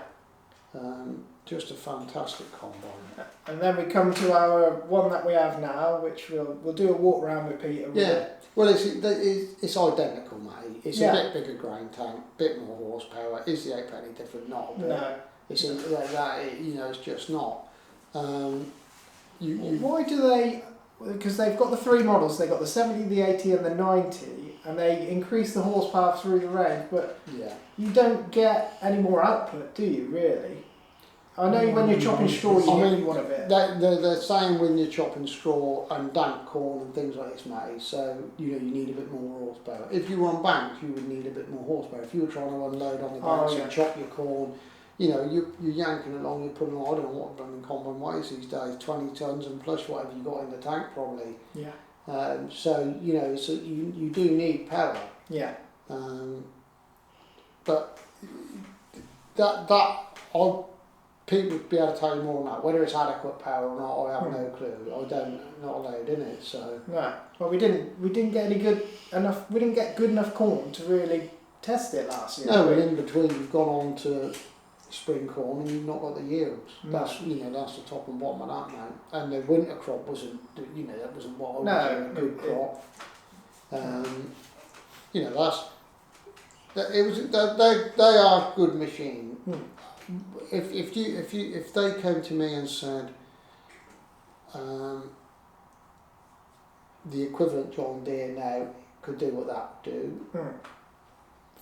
Just a fantastic combine. And then we come to our one that we have now, which we'll do a walk around with Peter. With Yeah. it. Well, it's identical, mate. It's Yeah. a bit bigger grain tank, bit more horsepower. Is the 8 penny different? Not a bit. No. It's you know, it's just not. Why do they? Because they've got the three models. They've got the 70, the 80, and the 90, and they increase the horsepower through the range, but Yeah. you don't get any more output, do you? Really? I know when you're chopping straw, you I get mean, one of it. They're saying when you're chopping straw and damp corn and things like this, mate, so you know you need a bit more horsepower. If you were on banks, you would need a bit more horsepower. If you were trying to unload on the banks yeah. and chop your corn, you know, you're yanking along, you're putting on, I don't know what running combine weighs these days, 20 tonnes and plus whatever you got in the tank probably. Yeah. So, you know, so you do need power. Yeah. But people would be able to tell you more on that. Whether it's adequate power or not, I have no clue. Not allowed in it, so. No. Well, we didn't get we didn't get good enough corn to really test it last year. No, and in between you've gone on to spring corn and you've not got the yields. No. That's the top and bottom of that now. And the winter crop wasn't that wasn't what I was a good crop. They are good machine. If they came to me and said the equivalent John Deere now could do what that do,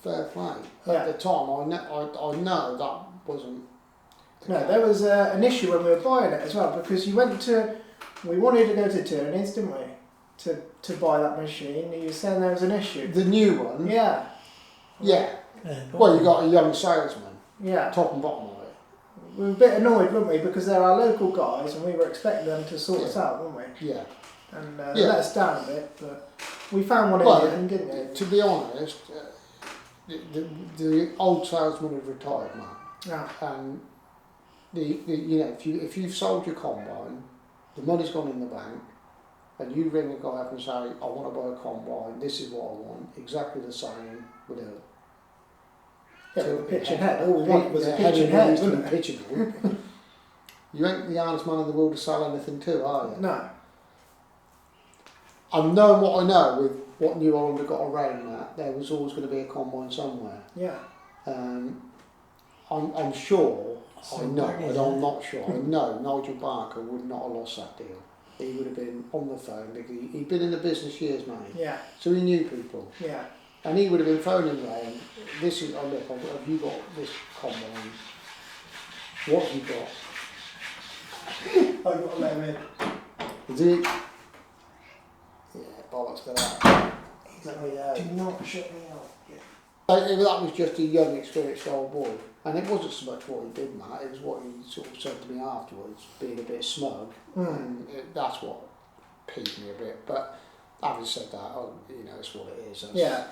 fair play. At the time, I know that wasn't. No, there was an issue when we were buying it as well because we wanted to go to Turnings, didn't we, to buy that machine. You were saying there was an issue. The new one. Yeah. Yeah. Well, you got a young salesman. Yeah. Top and bottom of it. We were a bit annoyed, weren't we, because they're our local guys and we were expecting them to sort us out, weren't we? Yeah. And they let us down a bit, but we found one in the end, didn't we? To be honest, the old salesman had retired, man. Yeah. And if you've sold your combine, the money's gone in the bank, and you ring a guy up and say, I want to buy a combine, this is what I want, exactly the same, with a pitching head. All we wanted was a pitching head, wasn't it? You ain't the hardest man in the world to sell anything to, are you? No. I'm knowing what I know with what New Holland have got around that, there was always going to be a combine somewhere. Yeah. I'm sure, I know, but I'm not sure. I know Nigel Barker would not have lost that deal. He would have been on the phone because he'd been in the business years, mate. Yeah. So he knew people. Yeah. And he would have been phoning round. This is, oh look, have you got this combine? What have you got? I've got to let him in. Is it? Yeah, bollocks to that. Do not shut me out. That was just a young, experienced old boy. And it wasn't so much what he did, Matt, it was what he sort of said to me afterwards, being a bit smug. And that's what peeved me a bit. But having said that, it's what it is. Yeah.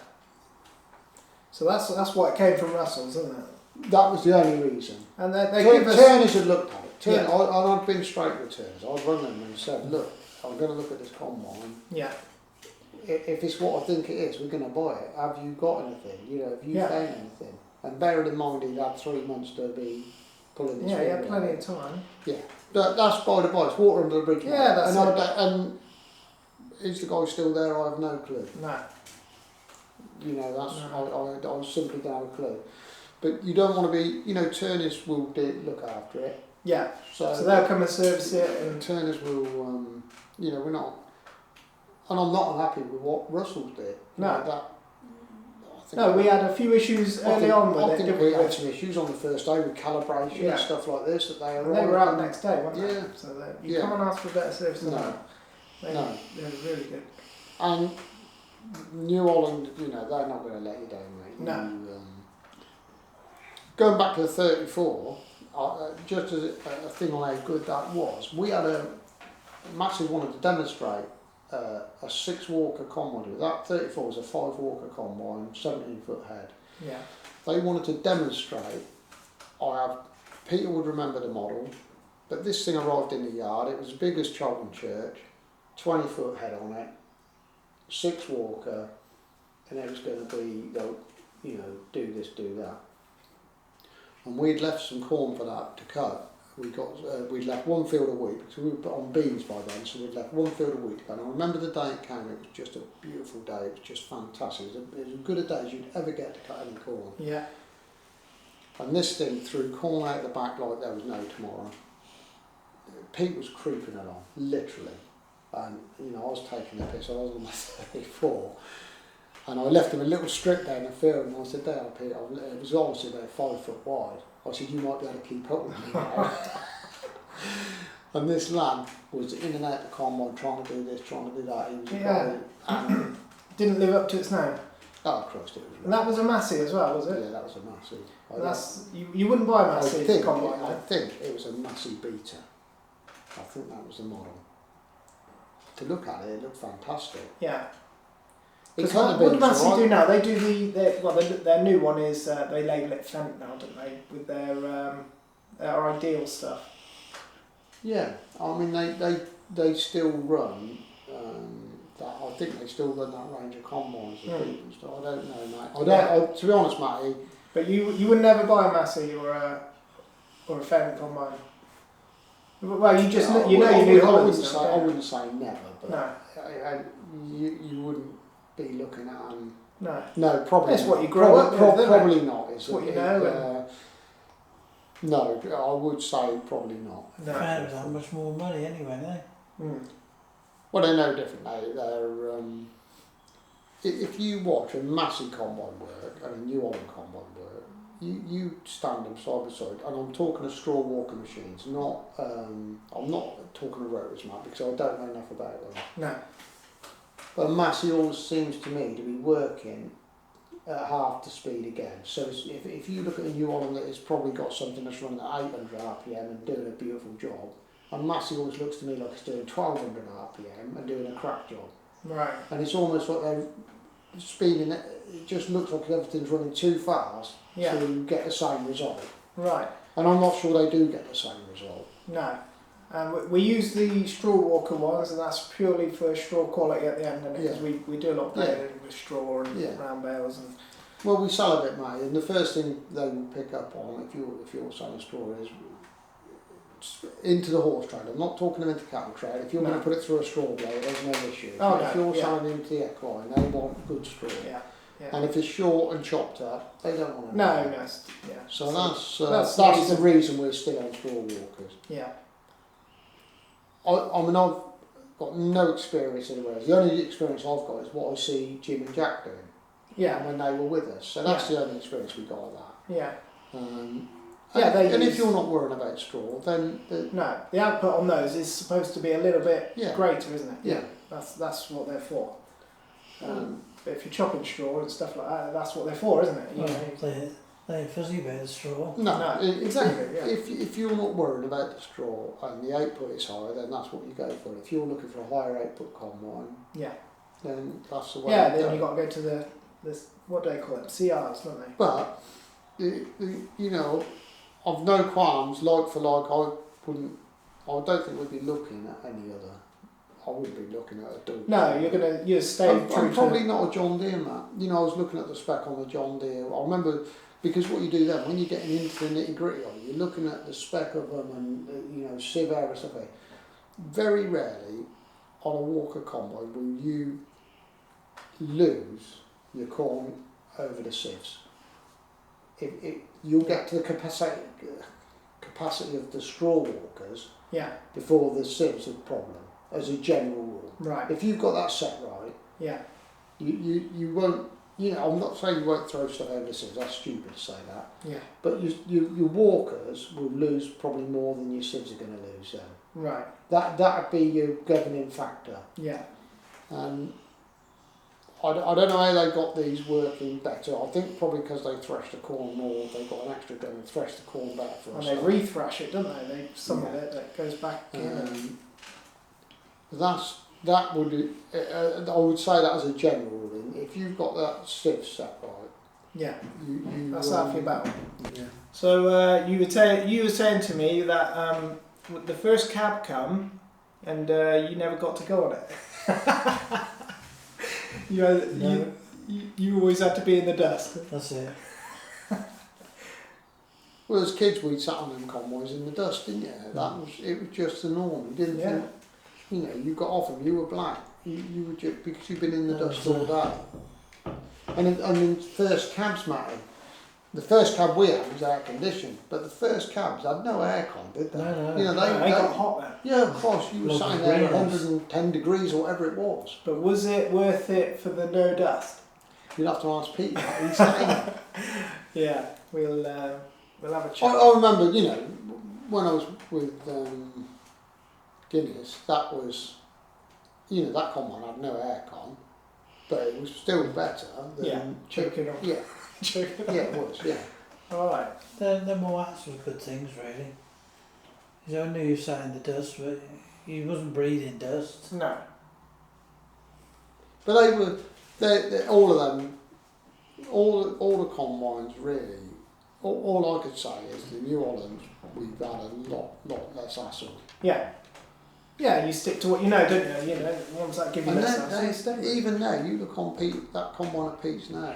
So that's why it came from Russell's, isn't it? That was the only reason. And they give us... Turners had looked at it. Yeah. I'd been straight with Turners. I'd run them and said, look, I'm going to look at this combine. Yeah. If it's what I think it is, we're going to buy it. Have you got anything? Have you found anything? And bearing in mind he'd had 3 months to be pulling this. Yeah, he had plenty of time. Yeah, but that's by the by. It's water under the bridge. Yeah, that's it. And is the guy still there? I have no clue. No. I simply don't have a clue. But you don't want to be. Turners will look after it. Yeah. So they'll come and service it. And Turners will. We're not. And I'm not unhappy with what Russell's did. No. We had a few issues early on with it. I think we had some issues on the first day with calibration and stuff like this that they arrived. They were out next day, weren't they? Yeah. So you come and ask for better service than that. They were really good. And New Holland, they're not going to let you down, mate. No. Going back to the 34, just as a thing on how good that was, we had Massey wanted to demonstrate a 6-walker combine. That 34 was a 5-walker combine, 17-foot head. Yeah. They wanted to demonstrate. Peter would remember the model, but this thing arrived in the yard. It was as big as Cheltenham Church, 20-foot head on it, 6-walker, and it was going to be, do this, do that. And we'd left some corn for that to cut. We'd left one field a week, because we were on beans by then, so we'd left one field a week to cut. And I remember the day it came, it was just a beautiful day, it was just fantastic. It was as good a day as you'd ever get to cut any corn. Yeah. And this thing threw corn out the back like there was no tomorrow. Pete was creeping along, literally. And, I was taking the piss, I was on my 34. And I left him a little strip down the field, and I said, there, Pete, it was obviously about 5 foot wide. I said, you might be able to keep up with me now. And this lad was in and out the combine, trying to do this, trying to do that. He was and didn't live up to its name. Oh, Christ, it was. And that was a Massey as well, was it? Yeah, that was a Massey. That's you wouldn't buy a Massey combine. I think it was a Massey Beta. I think that was the model. To look at it looked fantastic. Yeah. It What do Massey do now? They do their new one is they label it Fendt now, don't they? With their ideal stuff. Yeah, I mean they still run. I think they still run that range of combines and stuff. I don't know, mate. To be honest, Matty. But you would never buy a Massey or a Fendt combine. Well, you just you knew Hollands. I wouldn't say never, but no. You wouldn't be looking at them. No, probably. That's what you grow up with. Probably not. It's what you know. No, I would say probably not. No. Fans have much more money anyway, no? Mm. Well, they're no different. They're if you watch a Massey combine work and a New Holland combine work, you stand them side by side, and I'm talking of straw walker machines. Not I'm not talking of rotors, Matt, because I don't know enough about them. No. But Massey always seems to me to be working at half the speed again. So if you look at a New Holland that has probably got something that's running at 800 RPM and doing a beautiful job, and Massey always looks to me like it's doing 1200 RPM and doing a crap job. Right. And it's almost like they're speeding it. It just looks like everything's running too fast to get the same result. Right. And I'm not sure they do get the same result. No. We use the straw walker ones, and that's purely for straw quality at the end, because we do a lot of baling with straw and round bales. And well, we sell a bit, mate, and the first thing they will pick up on if you're selling straw is into the horse trade. I'm not talking them into cattle trade. If you're going to put it through a straw blower, there's no issue. If you're selling into the equine, they want good straw. Yeah. And if it's short and chopped up, they don't want it. No. So that's the reason we're still on straw walkers. Yeah. I mean, I've got no experience in the race. The only experience I've got is what I see Jim and Jack doing. Yeah. When they were with us. So that's the only experience we got of that. Yeah. And if you're not worrying about straw, then no, the output on those is supposed to be a little bit greater, isn't it? Yeah. That's what they're for. But if you're chopping straw and stuff like that, that's what they're for, isn't it? They ain't fuzzy about the straw. No, exactly. Yeah. If you're not worried about the straw and the output is higher, then that's what you go for. If you're looking for a higher output combine, then that's the way. Yeah, then you've got to go to the what do they call it? CRs, don't they? But I've no qualms. Like for like, I don't think we'd be looking at any other. I wouldn't be looking at a Dodge. No, you're staying true. I'm probably not a John Deere, Matt. I was looking at the spec on the John Deere. I remember, because what you do then, when you're getting into the nitty gritty of it, you're looking at the spec of them and, sieve air and stuff like that. Very rarely on a Walker combine will you lose your corn over the sieves. You'll get to the capacity of the straw walkers before the sieves are a problem, as a general rule. Right. If you've got that set right, you won't. I'm not saying you won't throw stuff over the sieves. That's stupid to say that. Yeah. But your walkers will lose probably more than your sieves are going to lose then. Right. That'd be your governing factor. Yeah. And I don't know how they got these working better. I think probably because they thresh the corn more, they got an extra gun and thresh the corn better for And us. they re-thrash it, don't they? Some of Yeah. it that goes back in. That would I would say that as a general rule. If you've got that sieve set right, Yeah, you that's half your battle. Yeah. So you were saying to me that the first cab come and you never got to go on it. You always had to be in the dust. That's it. Well, as kids, we'd sat on them convoys in the dust, didn't you? It was just the norm. You didn't think, you got off them, you were black. You were just, because you've been in the dust all day. And first cabs mattered. The first cab we had was air conditioned, but the first cabs had no aircon, did they? No. You know, They got hot then. Yeah, of course, you were Lots of sitting there at breezes. 110 degrees or whatever it was. But was it worth it for the no dust? You'd have to ask Pete. He sat in it. Yeah, we'll have a chat. I remember, when I was with Guinness, that was, that combine had no aircon, but it was still better than choking on. Yeah, Choking on. yeah, it was. Yeah. All right. The Moats were good things, really. I knew you sat in the dust, but he wasn't breathing dust. No. But they all of them, all the combines really. All I could say is the New Hollands, we've had a lot less hassle. Yeah. Yeah, you stick to what you know, don't you? The ones that give you And less then, hassle, you stay. even now, you look on that combine of Pete's now,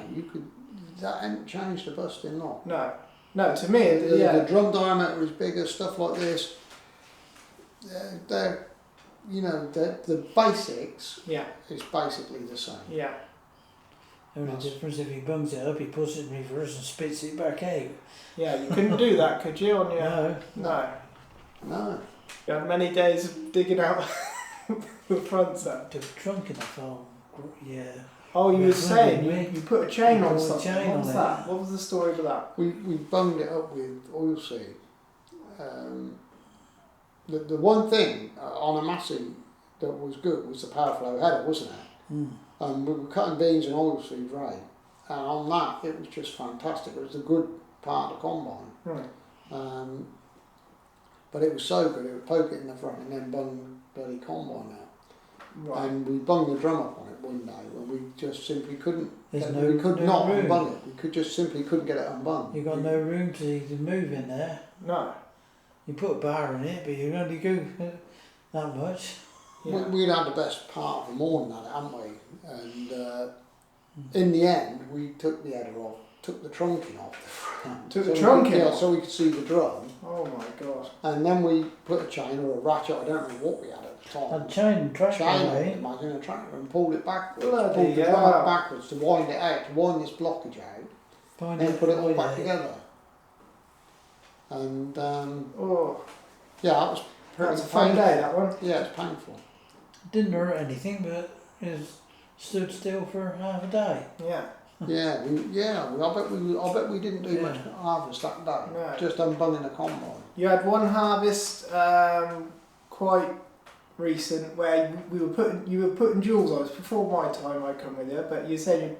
that ain't changed the busting lot. No, to me, The drum diameter is bigger, stuff like this. They're the basics Yeah, is basically the same. yeah. The only difference, if he bungs it up, he puts it in reverse and spits it back out. Yeah, you couldn't do that, could you? On your No. No. You had many days of digging out the front set. Took a trunk in the phone. Yeah. Oh, you Yeah, were saying didn't we? you put a chain We on put a something. chain What was on that? it. What was the story for that? We bunged it up with oilseed. The one thing on a Massey that was good was the power flow header, wasn't it? Mm. We were cutting beans and oilseed right, and on that it was just fantastic. It was a good part of the combine. Right. But it was so good, it would poke it in the front and then bung bloody combine out. Right. And we bunged the drum up on it one day when we just simply couldn't. There's we could no not room. unbung it. We could just simply couldn't get it unbung. You got no room to move in there. No. You put a bar in it, but you can only go that much. Yeah. We'd had the best part of the morning at it, hadn't we? And in the end, we took the header off, took the trunking off the front. Took the trunking Yeah, off? so we could see the drum. Oh my god. And then we put a chain or a ratchet, I don't know what we had at the time. And chain and track Chain away. it, imagine a tractor, and pulled it backwards. Bloody pulled the drum hell. up backwards to wind it out, to wind this blockage out, Find and then put it all away back there. together. And Oh, yeah, that was pretty that's a fun painful. day, that one. Yeah, it's painful. Didn't hurt anything, but it stood still for half a day. Yeah. I bet we didn't do much harvest that day. No. Just unbunging the combine. You had one harvest quite recent where you were putting jewels on. It was before my time I come with you, but you said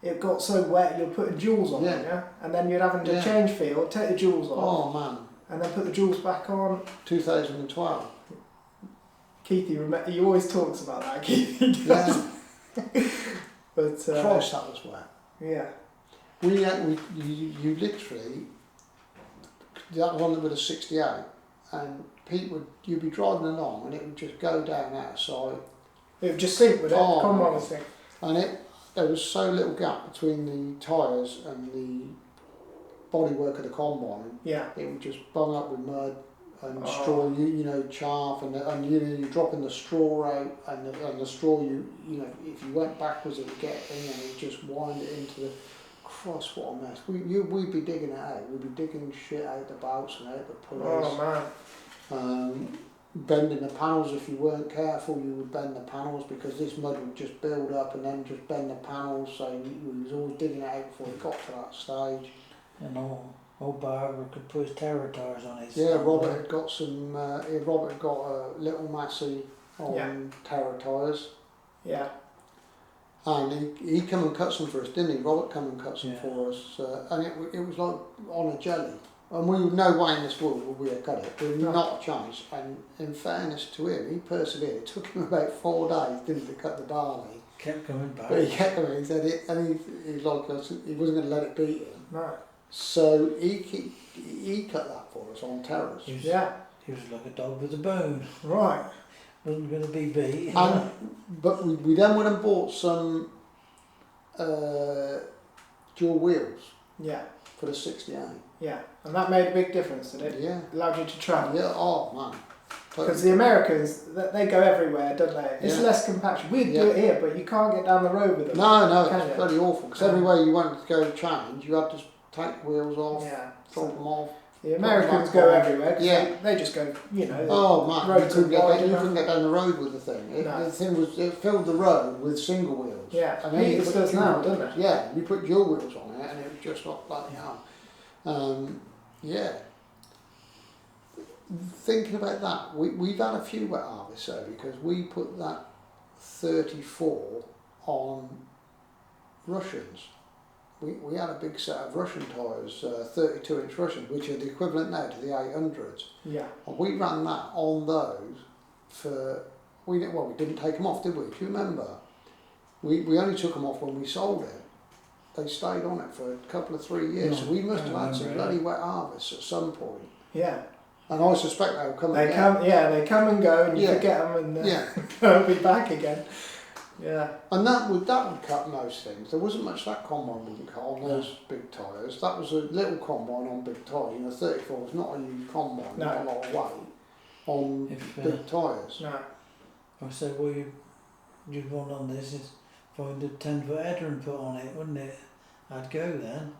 it got so wet you were putting jewels on, Yeah. yeah? And then you're having to change field, take the jewels off, Oh man, and then put the jewels back on. 2012. Keithy, he always talks about that, Keithy does. Yeah, But Christ, that was wet. yeah. You literally, that one with a 68, and you'd be driving along and it would just go down out of sight. It would just sink with it, Oh, come on, my. I think. And there was so little gap between the tyres and the bodywork of the combine. Yeah. It would just bung up with mud and Oh. straw, chaff, and you're dropping the straw out, and the straw, if you went backwards, it would get in and it would just wind it into the. Cross, what a mess. We'd be digging it out. We'd be digging shit out the bolts and out the pulleys. Oh man. Bending the panels, if you weren't careful, you would bend the panels because this mud would just build up and then just bend the panels. So you was always digging it out before it got to that stage. And old Barbara could put his terror tires on his. Yeah, Robert had got some. Robert had got a little Massey on Yeah. Terra tyres, Yeah. And he come and cut some for us, didn't he? Robert come and cut some Yeah. for us, and it was like on a jelly. And we were no way in this world would we have cut it. There was No. not a chance. And in fairness to him, he persevered. It took him about 4 days, didn't he, to cut the barley. Kept coming back. But he kept coming. He said it, and he like us. He wasn't going to let it beat him. No. So he cut that for us on terrace. He was, Yeah. he was like a dog with a bone. Right. Wasn't going to be beat. But we then went and bought some dual wheels Yeah. for the 68. Yeah. And that made a big difference, did it? Yeah. Allowed you to travel. Yeah. Oh man. Because the Americans, they go everywhere, don't they? It's Yeah. less compaction. We'd Yeah. do it here, but you can't get down the road with them. No, Can it's you? bloody awful. Because Yeah. everywhere you wanted to go change, you had to take the wheels off, Yeah. drop them off. The Americans back go on. everywhere. 'Cause Yeah. they just go, you know. Oh man, you roads couldn't, are get wide down, you enough. couldn't get down the road with the thing. No. The thing was, it filled the road with single wheels. Yeah. And then you Peters put does dual- now, doesn't it? Yeah, you put dual wheels on it and it was just like bloody hell. Yeah. Thinking about that, we've had a few wet harvests though, because we put that 34 on Russians. We had a big set of Russian tyres, 32-inch Russians, which are the equivalent now to the 800s. Yeah. And we ran that on those for, we didn't take them off, did we? Do you remember? We only took them off when we sold it. They stayed on it for a couple of 3 years. No, So we must I have had some remember, bloody wet harvests at some point. Yeah. And I suspect they'll come They again. come. Yeah. They come and go, and you Yeah. forget them, and Yeah. they'll be back again. Yeah. And that would cut most things. There wasn't much that combine wouldn't cut on those big tyres. That was a little combine on big tyres. You know, 34 was not a huge combine, No. not a lot of weight on If, big tyres. No. I said, well, you'd want on this is find a 10-foot header and put on it, wouldn't it? I'd go then.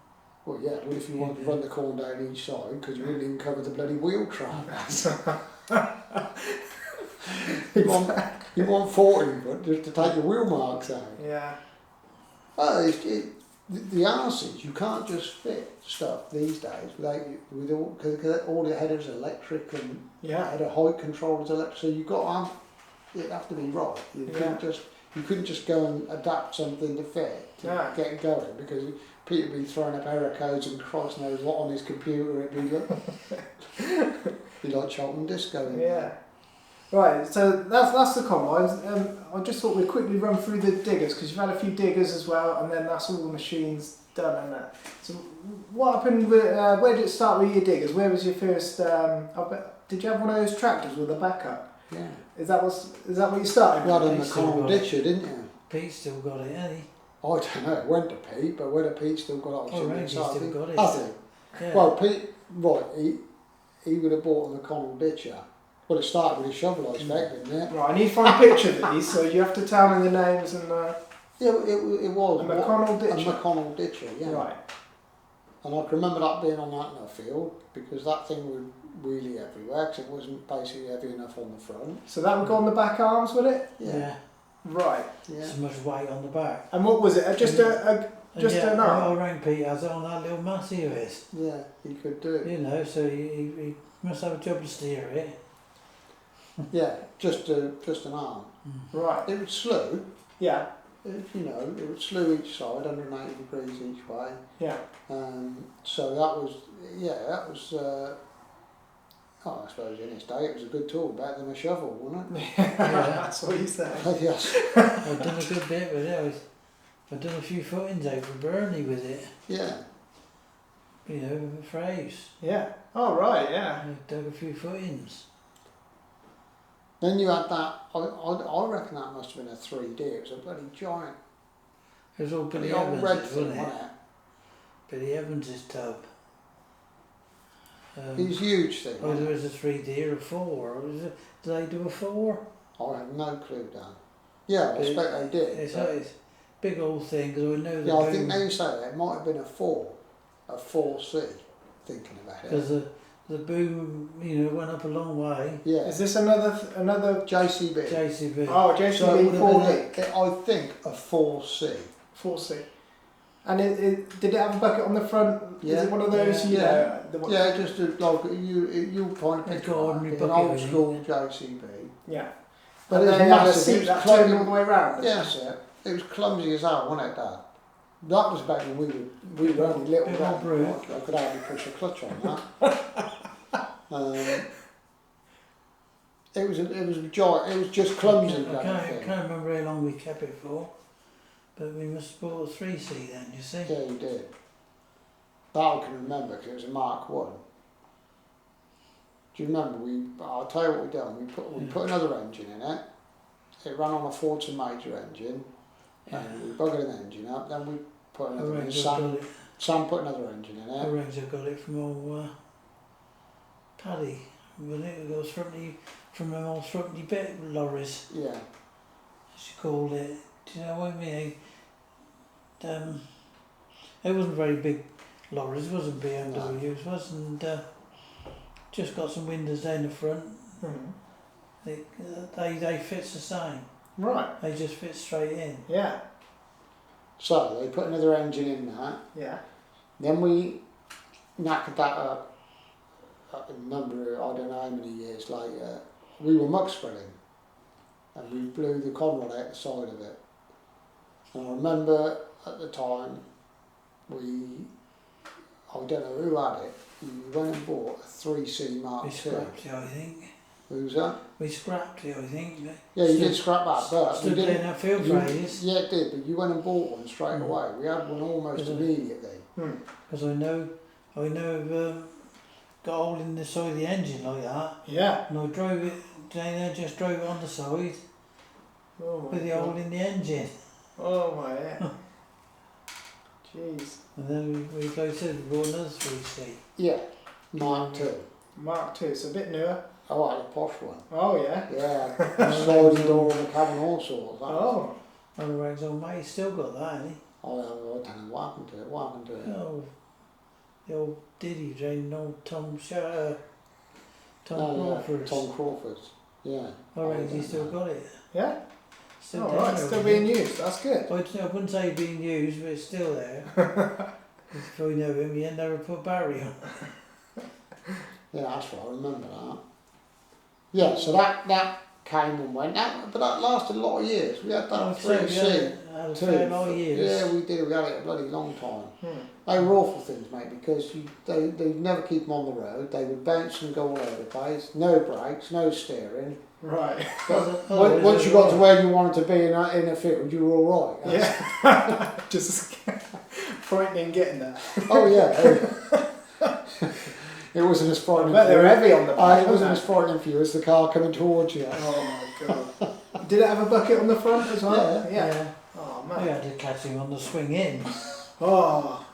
Well, yeah, well, if you wanted to run the corn down each side, because you wouldn't even cover the bloody wheel trap. you want 14 foot just to take the wheel marks out. Yeah. Oh, the arses, you can't just fit stuff these days with all, because all the headers are electric and Yeah. header height control is electric, so you've got to have, it'd have to be right. You couldn't just go and adapt something to fit to No. get it going, because Peter would be throwing up error codes and Christ knows what on his computer. It'd be like Charlton Disco. Yeah. Right, so that's the combines. I just thought we'd quickly run through the diggers, because you've had a few diggers as well, and then that's all the machines done and that. So what happened with, where did it start with your diggers? Where was your first, did you have one of those tractors with a backup? Yeah. Is that what you started You had with? a McConnell ditcher, didn't you? Pete's still got it, hasn't he? I don't know, it went to Pete, but whether Pete still got it, Oh, right, he's still got it. Has he? Yeah. Well, Pete, right, he would have bought a McConnell ditcher. Well, it started with a shovel, I expect, didn't it? Right, I need to find a picture of these, so you have to tell me the names and... Yeah, it was. A McConnell ditcher? A McConnell ditcher, yeah. Right. And I can remember that being on that in the field, because that thing would wheelie everywhere, because it wasn't basically heavy enough on the front. So that would go on the back arms, would it? Yeah. Right. Yeah. So much weight on the back. And what was it? Just And an arm? I rang Pete has it on that little massey of his. Yeah, he could do it. You know, so he must have a job to steer it. Yeah, just an arm. Right. It would slew, Yeah. it would slew each side, 180 degrees each way. Yeah. So that was, I suppose in its day it was a good tool, better than a shovel, wasn't it? That's what you say. Yes. I've done a good bit with it. I've done a few footings out for Burnley with it. Yeah. You know, with a phrase. Yeah. Oh, right, yeah. I dug a few footings. Then you had that, I reckon that must have been a 3D, it was a bloody giant, It was all Billy the old red Evans', thing, wasn't it? wasn't it? Billy Evans' tub. These huge things. Whether it was a 3D or a 4, or did they do a 4? I have no clue, Dan. Yeah, I expect they did. It's but- a big old thing, because I know yeah, I think boom- now you say that, it might have been a 4C, thinking about it. Because the boom, went up a long way. Yeah, Is this another JCB. JCB. Oh, So it JCB would have 4D? been I think a 4C. 4C. And did it have a bucket on the front? Yeah. Is it one of those, Yeah. the one- Yeah, just like you'll find a It's picture got of ordinary that, an bucket, old isn't it? school JCB. Yeah. But And it's they had a massive, seat it's that close- turned all the way round. Yeah, that's it. It was clumsy as hell, wasn't it, Dad? That was back when we were only little. Bit Then. more brute. I could hardly push a clutch on that. It was a joy. It was just clumsy. I that thing. can't remember how long we kept it for, but we must have bought a 3C then, you see. Yeah, you did. That I can remember because it was a Mark 1. Do you remember? I'll tell you what we done. We put another engine in it. It ran on a Forza Major engine, and we buggered an engine up. Then we put another in. Sam put another engine in I it. reckon I got it from old Paddy. Wasn't it? It goes from them old Thrupney bit lorries. Yeah. She called it. Do you know what I mean? It wasn't very big lorries. It wasn't BMWs. Wasn't. Just got some windows down the front. They fit the same. Right. They just fit straight in. Yeah. So they put another engine in that. Yeah. Then we knackered that up. A number of, I don't know how many years later. We were muck spreading, and we blew the conrod out the side of it. And I remember at the time, I don't know who had it. We went and bought a 3C Mark We II. scrapped it, I think. Who was that? We scrapped it, I think. Yeah, you did scrap that, but Stood you down didn't. that field You, for ages. yeah, it did, but you went and bought one straight away. We had one almost Mhm. immediately. Because I know, got a hole in the side of the engine like that, Yeah. and I drove it down there, just drove it on the side Oh my with the God. hole in the engine. Oh my yeah. Jeez. And then we like I said, we bought another 3C. Yeah, Mark II. Mark II, it's a bit newer. Oh, I had a posh one. Oh yeah. Yeah, sliding door on the cabin, all sorts. That was- Oh. And the Rags old mate still got that, hasn't he? I don't know what happened to it. What happened to it? Oh, the old Diddy drained old Tom Oh, Crawford. yeah, Tom Crawford's. Yeah. I reckon he still got it. Yeah. Still Oh down right, there, still I being think. used. That's good. I wouldn't say being used, but it's still there. If I know him, he ain't never put battery on. Yeah, that's right. I remember that. Yeah, so that came and went. But that lasted a lot of years. We had that Like I say, 3C. had a fair lot of years. Yeah, we did. We had it a bloody long time. Hmm. They were awful things, mate, because they'd never keep them on the road. They would bounce and go all over the place. No brakes, no steering. Right. Once you got to where you wanted to be in a field, you were all right. Yeah. Just frightening getting there. Oh yeah. It wasn't as I frightening. bet they're for you. heavy on the back. It wasn't weren't as frightening for you as the car coming towards you. they? Oh my God. Did it have a bucket on the front as well? Yeah. Oh We man. had to catch him on the swing in. Oh.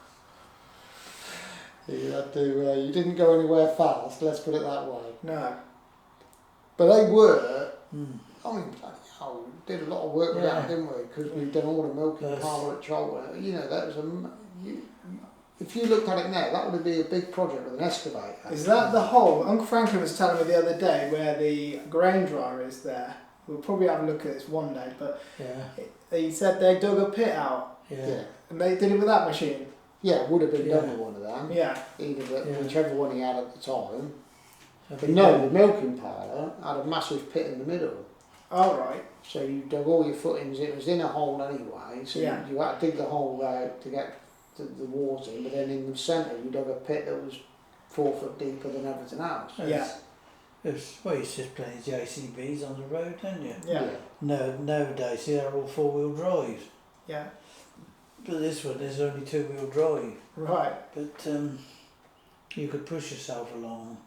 You had to. You didn't go anywhere fast. Let's put it that way. No. But they were. Hmm. I mean, bloody hell, we did a lot of work with Yeah. that, didn't we? Because we've done all the milking Yes. parlour at Cholton. You know, that was if you looked at it now, that would be a big project with an excavator. Is that the hole? Uncle Franklin was telling me the other day where the grain dryer is there. We'll probably have a look at this one day, but Yeah. he said they dug a pit out Yeah. and they did it with that machine. Yeah, it would have been done Yeah. with one of them. Yeah. Either Yeah. whichever one he had at the time. Have But you no, done- the milking parlour had a massive pit in the middle. All right. So you dug all your footings, it was in a hole anyway, so Yeah. you had to dig the hole out to get the water in, but then in the centre you dug a pit that was 4 foot deeper than everything else. Yeah. Well, you just plenty of JCBs on the road, don't you? Yeah. No, nowadays they're all 4-wheel drive. Yeah. But this one is only 2-wheel drive. Right. But you could push yourself along.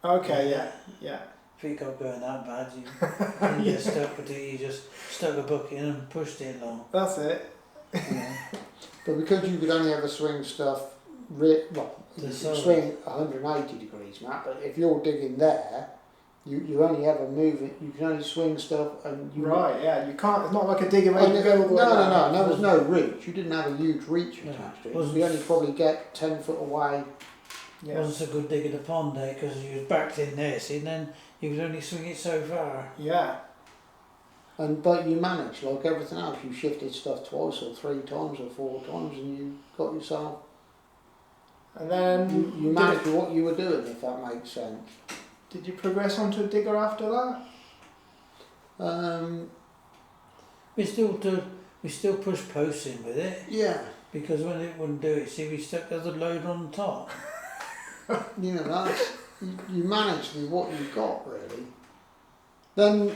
Okay. Yeah. Yeah. If it got going that bad, you get stuck with it. You just stuck a bucket in and pushed it along. That's it. You know. But because you could only ever swing stuff, you The could side. swing 180 degrees, Matt, but if you're digging there, you only ever move it, you can only swing stuff and you... Right. Yeah. You can't. It's not like a digger Oh, where no, you go all the way down. there was no reach. You didn't have a huge reach No, attached to it. wasn't- You only probably get 10 foot away. Yeah. Wasn't so good digging the pond there because you was backed in there, see, and then you could only swing it so far. Yeah. But you managed, like everything else, you shifted stuff twice or 3 times or 4 times and you got yourself... And then You managed what you were doing, if that makes sense. did you progress onto a digger after that? We still We still pushed posts in with it Yeah, because when it wouldn't do it, see, we stuck the other load on the top. you know, that's, you manage with what you've got really. Then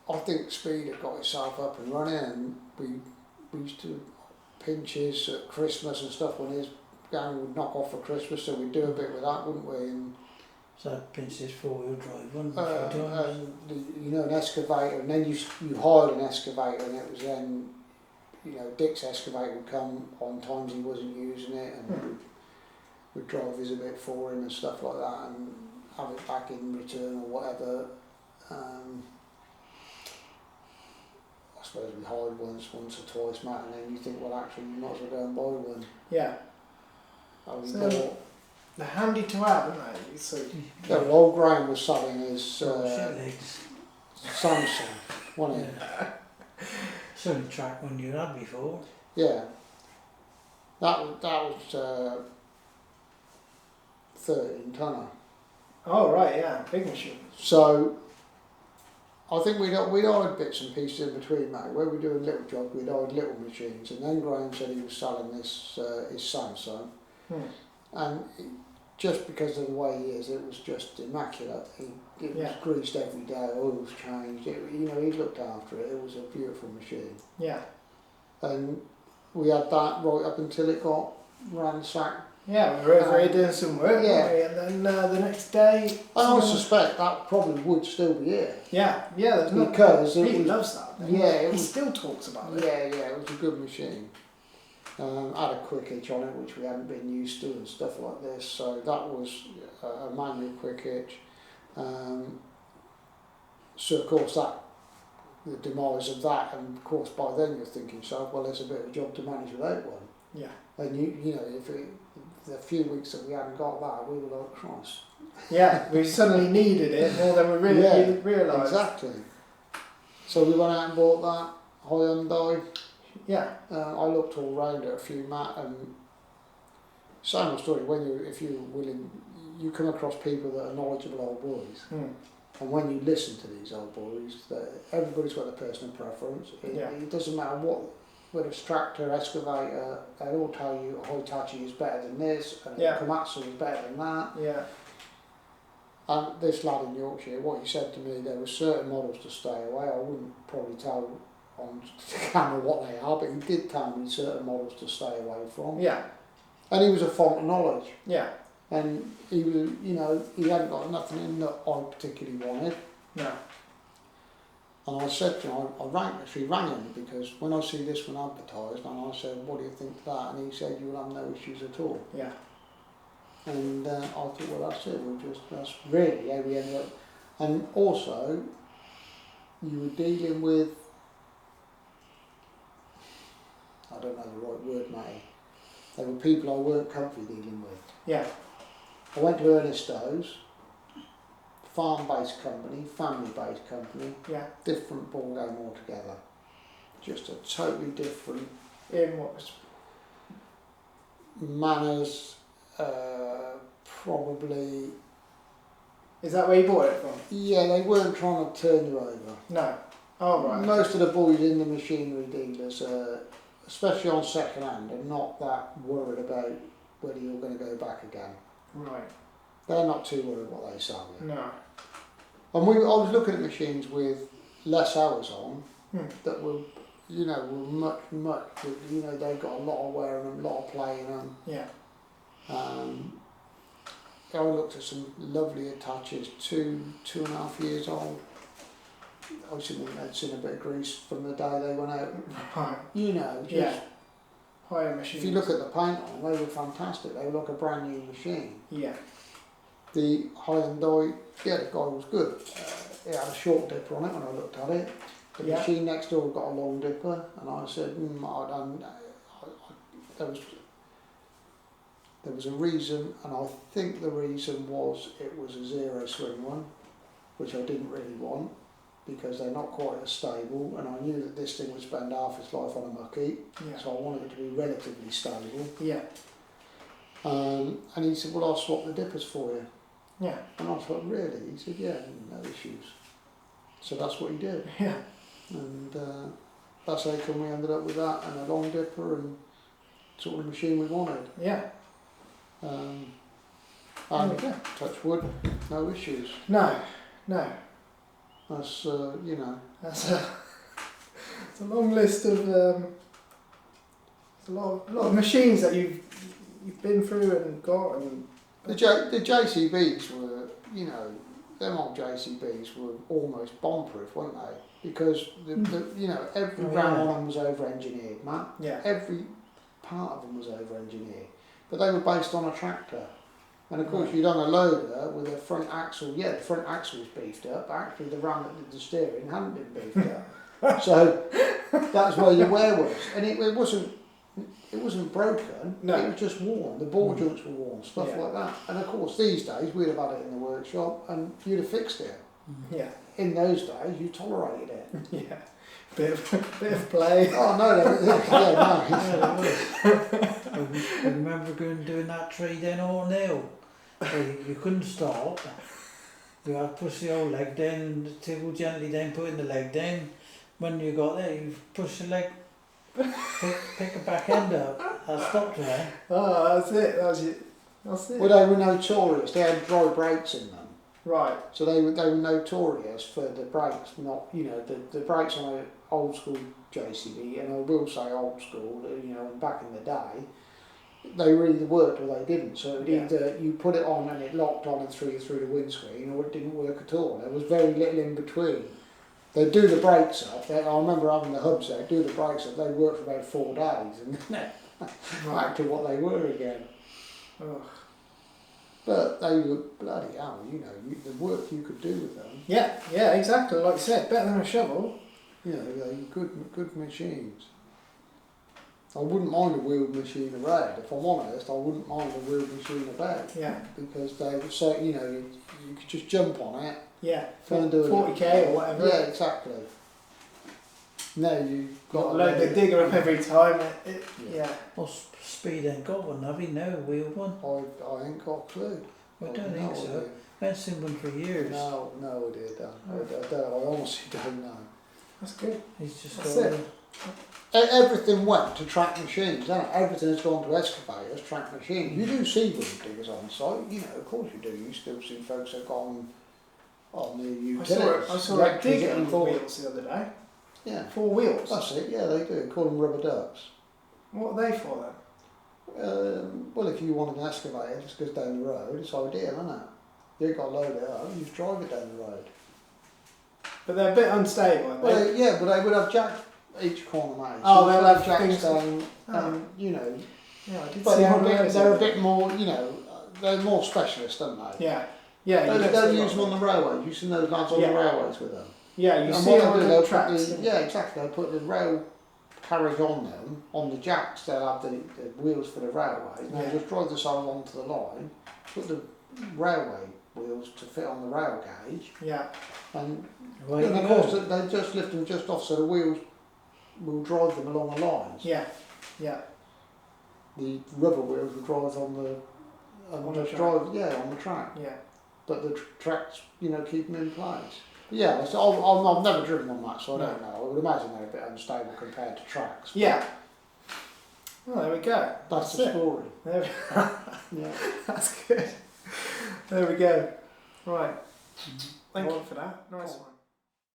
I think Speed had got itself up and running, and we used to pinches at Christmas and stuff when his gang would knock off for Christmas, so we'd do a bit with that, wouldn't we? And So I pinched this 4-wheel drive one a few times. you know, an excavator, and then you hired an excavator, and it was then, you know, Dick's excavator would come on times he wasn't using it, and we'd drive his a bit for him and stuff like that, and have it back in return or whatever. I suppose we hired once or twice, Matt, and then you think, well, actually, you might as well go and buy one. Yeah. So, They're handy to have, aren't they? So, yeah, well, old Graham was selling his Shit legs. Samsung, wasn't it? Yeah. It's only track one you had before. Yeah. That was 13 tonner. oh right, yeah, big machine. So I think we'd hired bits and pieces in between, mate. Where we do a little job, we'd hired little machines, and then Graham said he was selling this his Samsung, and just because of the way he is, it was just immaculate. It was greased every day, oil was changed. You know, he looked after it. It was a beautiful machine. Yeah. And we had that right up until it got ransacked. Yeah, we were over here doing some work, yeah. weren't we? And then the next day... I would suspect that probably would still be here. Yeah, there's not... Because he loves that thing. Yeah. He still talks about it. Yeah, it was a good machine. Had a quick hitch on it, which we hadn't been used to and stuff like this. So that was a manual quick hitch. So of course the demise of that, and of course by then you're thinking yourself, well, there's a bit of a job to manage without one. Yeah. And you know, if the few weeks that we hadn't got that, we were like, Christ. Yeah, we suddenly needed it more than we really realised. Exactly. So we went out and bought that Hyundai. Yeah. I looked all round at a few, Matt, and same old story. If you're willing, you come across people that are knowledgeable old boys, and when you listen to these old boys, everybody's got their personal preference. It doesn't matter whether it's tractor, excavator, they all tell you Hitachi is better than this, and Komatsu is better than that. Yeah. And this lad in Yorkshire, what he said to me, there were certain models to stay away. I wouldn't probably tell on camera what they are, but he did tell me certain models to stay away from. Yeah. And he was a font of knowledge. Yeah. And he was, you know, he hadn't got nothing in that I particularly wanted. No. And I said to him, I rang him because when I see this one advertised, and I said, what do you think of that? And he said, you'll have no issues at all. Yeah. And I thought, well, that's it. That's really how we ended up. And also, you were dealing with, I don't know the right word, mate. They were people I weren't comfy dealing with. Yeah. I went to Ernesto's, farm-based company, family-based company. Yeah. Different ball game altogether. Just a totally different. In what was... Manners, probably. Is that where you bought it from? Yeah, they weren't trying to turn you over. No. Oh, right. Most of the boys in the machinery dealers, especially on second hand, are not that worried about whether you're going to go back again. Right. They're not too worried what they sell you. No. And I was looking at machines with less hours on that were, you know, were much, you know, they got a lot of wear in them, a lot of play in them. Yeah. I looked at some lovely Hitachis, 2.5 years old. Obviously they'd seen a bit of grease from the day they went out. Right. You know, just, Yeah. Higher machines. if you look at the paint on them, they were fantastic. They were like a brand new machine. Yeah. The Hyundai, yeah, the guy was good. It had a short dipper on it when I looked at it. The machine next door got a long dipper, and I said, there was a reason, and I think the reason was it was a zero swing one, which I didn't really want, because they're not quite as stable, and I knew that this thing would spend half its life on a mucky, so I wanted it to be relatively stable. Yeah. And he said, well, I'll swap the dippers for you. Yeah. And I thought, really? He said, yeah, no issues. So that's what he did. Yeah. And that's how come we ended up with that and a long dipper and sort of machine we wanted. Yeah. And Okay. touch wood, no issues. No. That's you know. That's it's a long list of it's a lot of machines that you've been through and got and The JCBs were, you know, them old JCBs were almost bomb-proof, weren't they? Because you know, every round on them was over-engineered, man. yeah. Every part of them was over-engineered, but they were based on a tractor. And of course, you'd done a loader with a front axle. Yeah, the front axle was beefed up, but actually the ram that did the steering hadn't been beefed up. So that's where your wear was, and it wasn't broken. No. It was just worn. The ball joints were worn, stuff Yeah. like that. And of course, these days we'd have had it in the workshop, and you'd have fixed it. Yeah. In those days, you tolerated it. Yeah. Bit of play. Oh no, yeah, I remember going doing that trade in O'Neill. You couldn't stop. You had to push the old leg down, the table gently down, putting the leg down. When you got there, you push the leg, pick the back end up. I stopped there. Oh, that's it. That's it. Well, they were notorious. They had dry brakes in them. Right. So they were notorious for the brakes, not, you know, the brakes on an old school JCB, and I will say old school, you know, back in the day, they really worked or they didn't. So it either you put it on and it locked on and through the windscreen, or it didn't work at all. There was very little in between. They'd do the brakes up. I remember having the hubs there, do the brakes up. They worked for about 4 days, and then back to what they were again. Oh. But they were bloody hell, you know, the work you could do with them. Yeah, exactly. Like you said, better than a shovel. You know, they're good machines. I wouldn't mind a wheeled machine around. If I'm honest, I wouldn't mind a wheeled machine about. Yeah. Because they were so, you know, you could just jump on it. Yeah. Go and do it. 40k or whatever. Yeah, exactly. No, you've Got got to load the digger up every time. Yeah. Well, Speed ain't got one, have you? No, wheeled one. I ain't got a clue. I don't I've think no so. idea. I haven't seen one for years. No, idea, Dan. I honestly don't know. That's good. He's just That's got it. Everything went to track machines, hasn't it? Everything has gone to excavators, track machines. You do see wheel diggers on site, you know, of course you do. You still see folks that have gone on the utilities. I saw a digger on 4 wheels the other day. Yeah, 4 wheels. that's it, yeah, they do. Call them rubber ducks. What are they for then? Well, if you wanted an excavator, it just goes down the road, it's ideal, isn't it? You ain't got to load it up, you just drive it down the road. But they're a bit unstable, aren't they? Well, yeah, but they would have jacks each corner, mate. Oh, So they'll put have the jacks things down, Oh. and, you know, Yeah, I did but see how they're a bit more, you know, they're more specialist, aren't they? Yeah. Yeah. you They don't don't see a use them lot. on the railways. You see those lads on Yeah. the railways with them. Yeah, you And see what them they'll do, on they'll the put tracks. the, yeah, exactly. They'll put the rail carriage on them, on the jacks. They'll have the wheels for the railway. And Yeah. they'll just drive the saddle onto the line, put the railway wheels to fit on the rail gauge, Yeah. and, Away and you of go. course they just lift them just off so the wheels will drive them along the lines. Yeah. Yeah. The rubber wheels will drive on the On the track. drive, yeah, on the track. Yeah. But the tracks, you know, keep them in place. But yeah, so I've never driven on that, so I don't know. I would imagine they're a bit unstable compared to tracks. Yeah. Well, there we go. That's the it. story. There Yeah. That's good. There we go. Right. Thank you for that. Nice one.